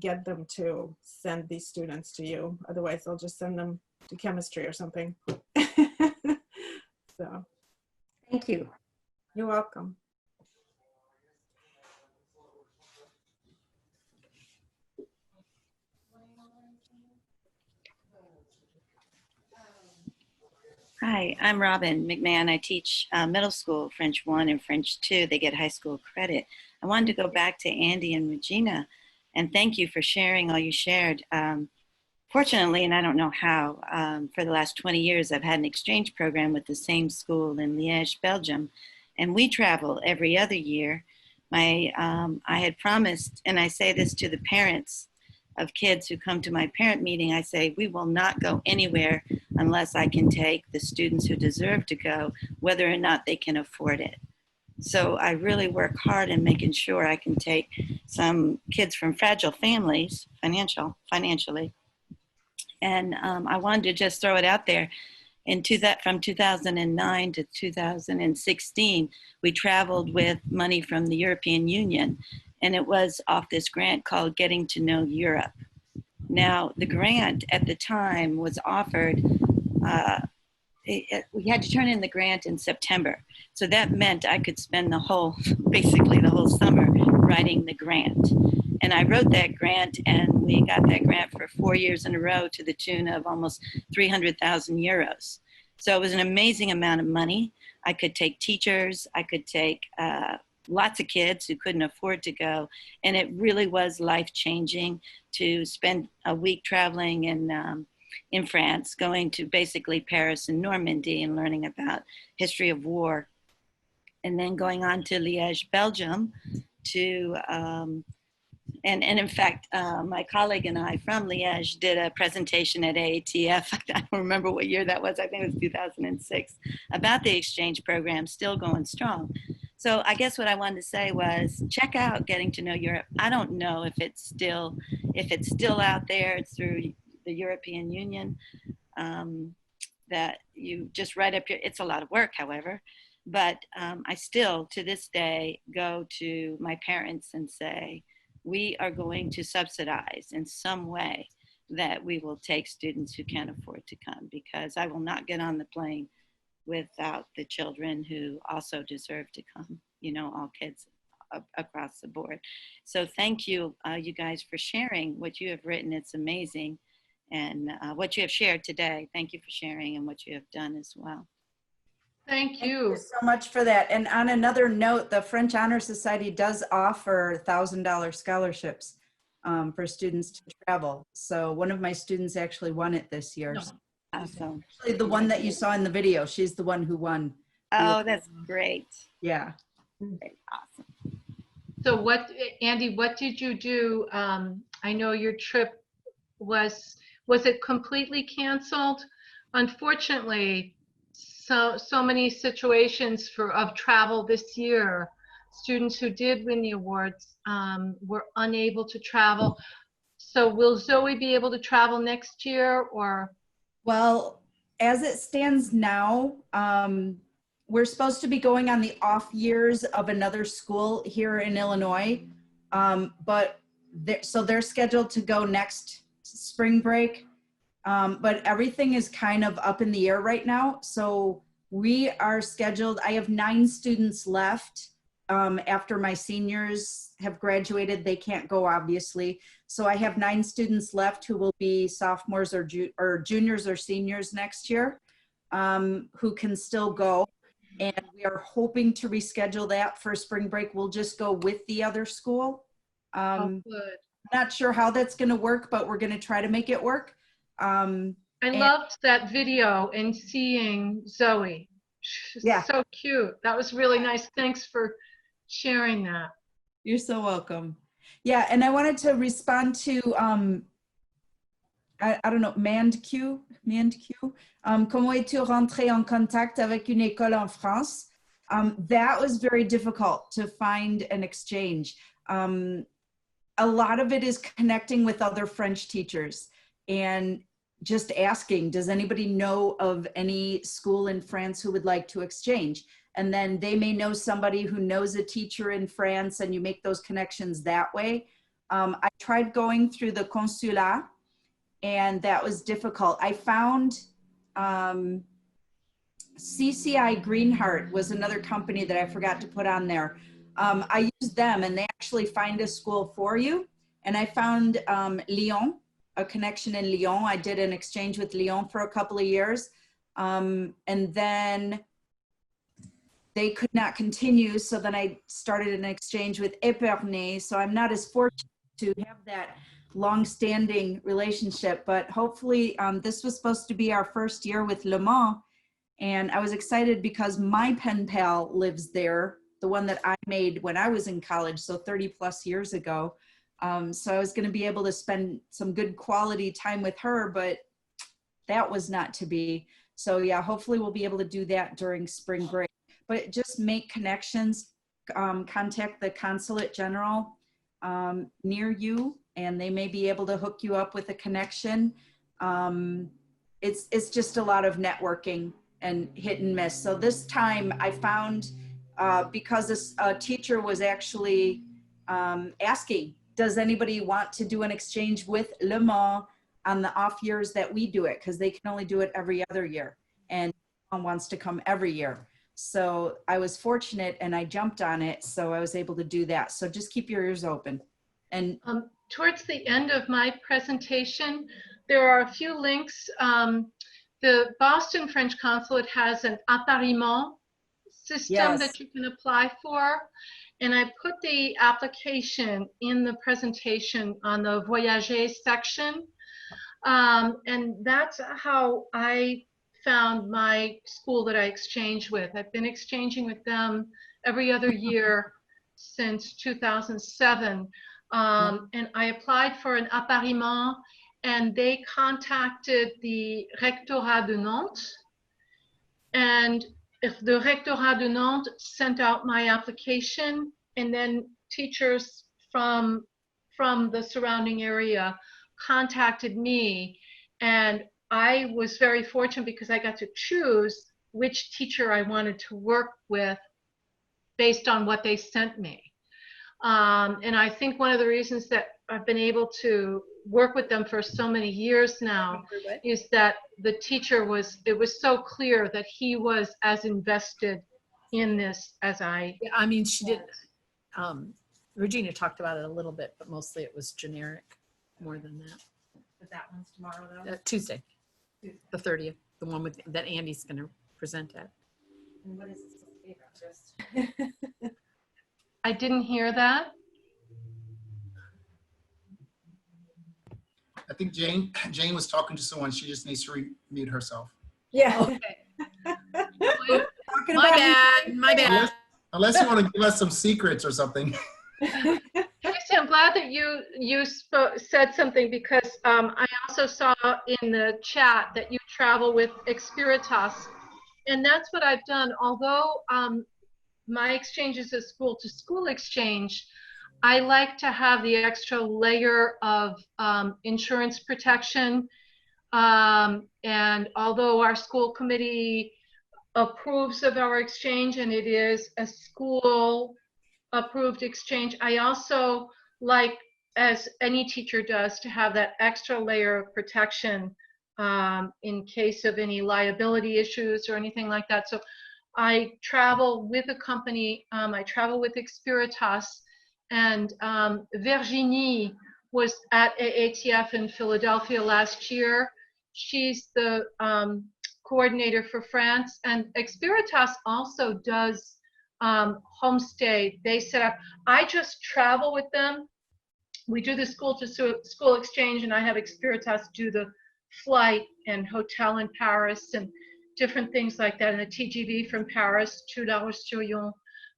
get them to send these students to you. Otherwise they'll just send them to chemistry or something. So Thank you. you're welcome. Hi, I'm Robin McMahon. I teach middle school French 1 and French 2. They get high school credit. I wanted to go back to Andy and Regina and thank you for sharing all you shared. Fortunately, and I don't know how, for the last 20 years, I've had an exchange program with the same school in Liège, Belgium, and we travel every other year. I had promised, and I say this to the parents of kids who come to my parent meeting, I say, we will not go anywhere unless I can take the students who deserve to go, whether or not they can afford it. So I really work hard in making sure I can take some kids from fragile families, financially. And I wanted to just throw it out there. From 2009 to 2016, we traveled with money from the European Union, and it was off this grant called Getting to Know Europe. Now, the grant at the time was offered, we had to turn in the grant in September. So that meant I could spend basically the whole summer writing the grant. And I wrote that grant, and we got that grant for 4 years in a row to the tune of almost 300,000 euros. So it was an amazing amount of money. I could take teachers, I could take lots of kids who couldn't afford to go. And it really was life-changing to spend a week traveling in France, going to basically Paris and Normandy and learning about history of war. And then going on to Liège, Belgium to, and in fact, my colleague and I from Liège did a presentation at AATF. I don't remember what year that was. I think it was 2006, about the exchange program still going strong. So I guess what I wanted to say was check out Getting to Know Europe. I don't know if it's still out there. It's through the European Union, that you just write up it's a lot of work, however, but I still to this day go to my parents and say, we are going to subsidize in some way that we will take students who can't afford to come, because I will not get on the plane without the children who also deserve to come, all kids across the board. So thank you, you guys, for sharing what you have written. It's amazing. And what you have shared today. Thank you for sharing and what you have done as well. Thank Thank you. you so much for that. And on another note, the French Honor Society does offer $1,000 scholarships for students to travel. So one of my students actually won it this year. No. Awesome. Actually, the one that you saw in the video, she's the one who won. Oh, that's great. Yeah. Awesome. So what, Andy, what did you do? I know your trip was it completely canceled? Unfortunately, so many situations of travel this year. Students who did win the awards were unable to travel. So will Zoe be able to travel next year, or? Well, as it stands now, we're supposed to be going on the off years of another school here in Illinois. But so they're scheduled to go next spring break. But everything is kind of up in the air right now. So we are scheduled, I have 9 students left. After my seniors have graduated, they can't go, obviously. So I have 9 students left who will be sophomores or juniors or seniors next year, who can still go. And we are hoping to reschedule that for spring break. We'll just go with the other school. Oh, good. Not sure how that's going to work, but we're going to try to make it work. I loved that video and seeing Zoe. She's Yeah. so cute. That was really nice. Thanks for sharing that. You're so welcome. Yeah, and I wanted to respond to, I don't know, Mandq. Comment es-tu rentré en contact avec une école en France? That was very difficult to find an exchange. A lot of it is connecting with other French teachers and just asking, does anybody know of any school in France who would like to exchange? And then they may know somebody who knows a teacher in France, and you make those connections that way. I tried going through the consulat, and that was difficult. I found CCI Greenheart was another company that I forgot to put on there. I used them, and they actually find a school for you. And I found Lyon, a connection in Lyon. I did an exchange with Lyon for a couple of years. And then they could not continue. So then I started an exchange with Epernay. So I'm not as fortunate to have that long-standing relationship, but hopefully this was supposed to be our first year with Le Mans. And I was excited because my pen pal lives there, the one that I made when I was in college, so 30 plus years ago. So I was going to be able to spend some good quality time with her, but that was not to be. So yeah, hopefully we'll be able to do that during spring break. But just make connections, contact the consulate general near you, and they may be able to hook you up with a connection. It's just a lot of networking and hit and miss. So this time I found, because this teacher was actually asking, does anybody want to do an exchange with Le Mans on the off years that we do it? Because they can only do it every other year, and Le Mans wants to come every year. So I was fortunate and I jumped on it. So I was able to do that. So just keep your ears open. And towards the end of my presentation, there are a few links. The Boston French Consulate has an appariement system that you can apply for. And I put the application in the presentation on the Voyager section. And that's how I found my school that I exchange with. I've been exchanging with them every other year since 2007. And I applied for an appariement, and they contacted the Rectorat de Nantes. And if the Rectorat de Nantes sent out my application, and then teachers from the surrounding area contacted me, and I was very fortunate because I got to choose which teacher I wanted to work with based on what they sent me. And I think one of the reasons that I've been able to work with them for so many years now is that the teacher it was so clear that he was as invested in this as I. Yeah, I mean, she did. Regina talked about it a little bit, but mostly it was generic more than that. But that one's tomorrow though? Tuesday, the 30th, the one that Andy's going to present at. And what is this about? I didn't hear that. I think Jane was talking to someone. She just needs to mute herself. Yeah. Okay. My bad. Unless you want to give us some secrets or something. Tracy, I'm glad that you said something because I also saw in the chat that you travel with Experitas, and that's what I've done. Although my exchange is a school-to-school exchange, I like to have the extra layer of insurance protection. And although our school committee approves of our exchange and it is a school approved exchange, I also like, as any teacher does, to have that extra layer of protection in case of any liability issues or anything like that. So I travel with a company, I travel with Experitas, and Virginie was at AATF in Philadelphia last year. She's the coordinator for France, and Experitas also does homestay. They set up, I just travel with them. We do the school-to-school exchange, and I have Experitas do the flight and hotel in Paris and different things like that, and the TGV from Paris, $2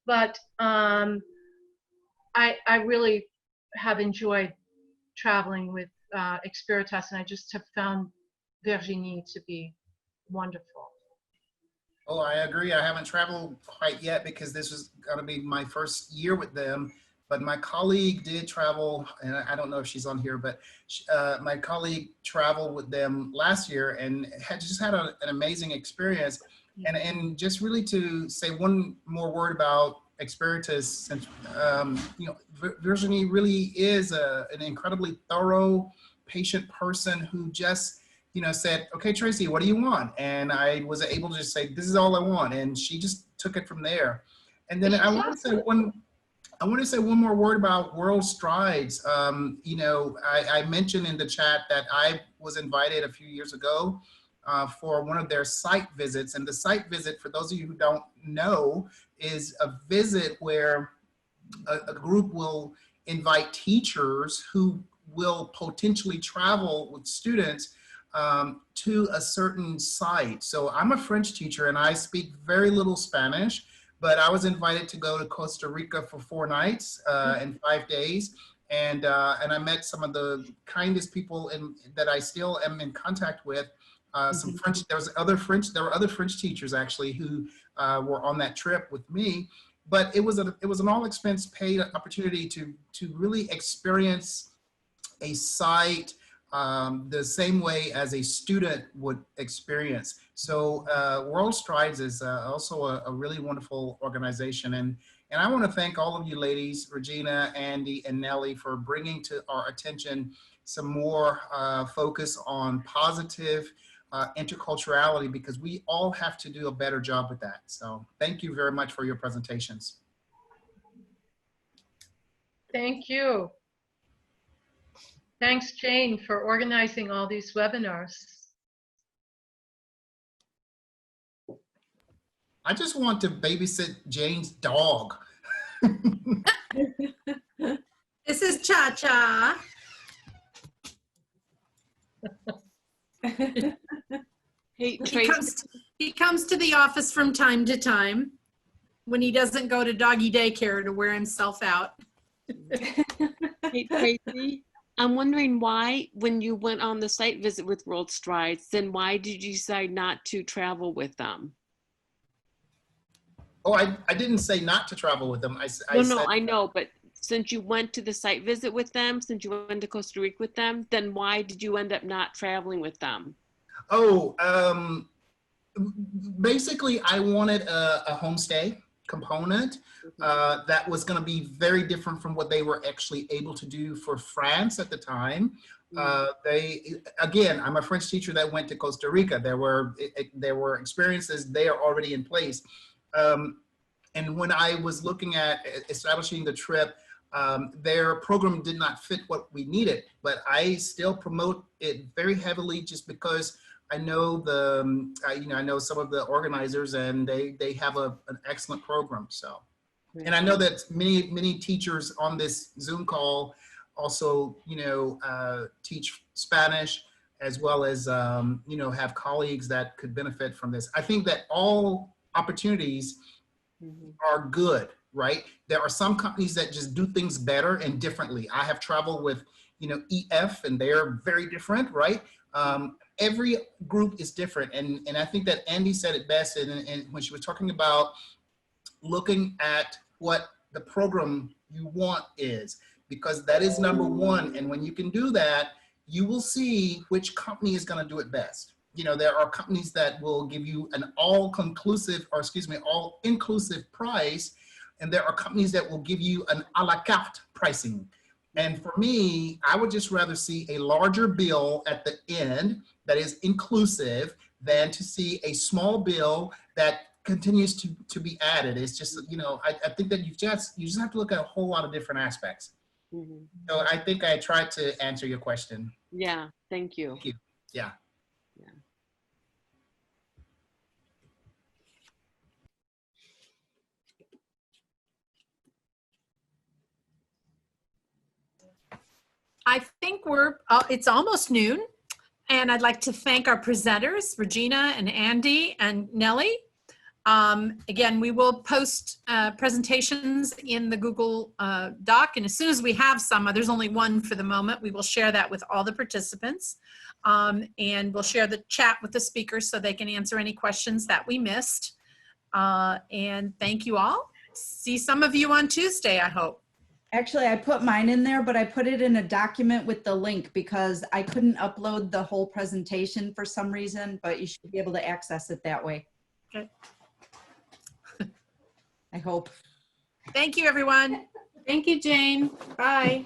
But I really have enjoyed traveling with Experitas, and I just have found Virginie to be wonderful. Oh, I agree. I haven't traveled quite yet because this was going to be my first year with them. But my colleague did travel, and I don't know if she's on here, but my colleague traveled with them last year and just had an amazing experience. And just really to say one more word about Experitas, since you know, Virginie really is an incredibly thorough, patient person who just, you know, said, okay, Tracy, what do you want? And I was able to just say, this is all I want. And she just took it from there. And then I want to say one more word about World Strides. You know, I mentioned in the chat that I was invited a few years ago for one of their site visits. And the site visit, for those of you who don't know, is a visit where a group will invite teachers who will potentially travel with students to a certain site. So I'm a French teacher and I speak very little Spanish, but I was invited to go to Costa Rica for 4 nights and 5 days. And I met some of the kindest people that I still am in contact with. Some French, there were other French teachers actually who were on that trip with me. But it was an all expense paid opportunity to really experience a site the same way as a student would experience. So World Strides is also a really wonderful organization. And I want to thank all of you ladies, Regina, Andy, and Nellie, for bringing to our attention some more focus on positive interculturality, because we all have to do a better job with that. So thank you very much for your presentations. Thank you. Thanks, Jane, for organizing all these webinars. I just want to babysit Jane's dog. This is Cha-Cha. Hey, Tracy. He comes to the office from time to time when he doesn't go to doggy daycare to wear himself out. Hey, Tracy. I'm wondering why, when you went on the site visit with World Strides, then why did you decide not to travel with them? Oh, I didn't say not to travel with them. I said, I know, but since you went to the site visit with them, since you went to Costa Rica with them, then why did you end up not traveling with them? Oh, basically I wanted a homestay component that was going to be very different from what they were actually able to do for France at the time. Again, I'm a French teacher that went to Costa Rica. There were experiences there already in place. And when I was looking at establishing the trip, their program did not fit what we needed, but I still promote it very heavily just because I know I know some of the organizers, and they have an excellent program. So, and I know that many teachers on this Zoom call also, teach Spanish, as well as, have colleagues that could benefit from this. I think that all opportunities are good. right? There are some companies that just do things better and differently. I have traveled with, you know, EF, and they are very different, right? Every group is different. And I think that Andy said it best and when she was talking about looking at what the program you want is, because that is number one. And when you can do that, you will see which company is going to do it best. You know, there are companies that will give you an all-inclusive price, and there are companies that will give you an a la carte pricing. And for me, I would just rather see a larger bill at the end that is inclusive than to see a small bill that continues to be added. It's just, you know, I think that you just have to look at a whole lot of different aspects. Mhm. So I think I tried to answer your question. Yeah, thank you. Thank you. Yeah. I think it's almost noon, and I'd like to thank our presenters, Regina and Andy and Nellie. Again, we will post presentations in the Google Doc, and as soon as we have some, there's only one for the moment, we will share that with all the participants. And we'll share the chat with the speakers so they can answer any questions that we missed. And thank you all. See some of you on Tuesday, I hope. Actually, I put mine in there, but I put it in a document with the link because I couldn't upload the whole presentation for some reason, but you should be able to access it that way. Okay. I hope. Thank you, everyone. Thank you, Jane. Bye.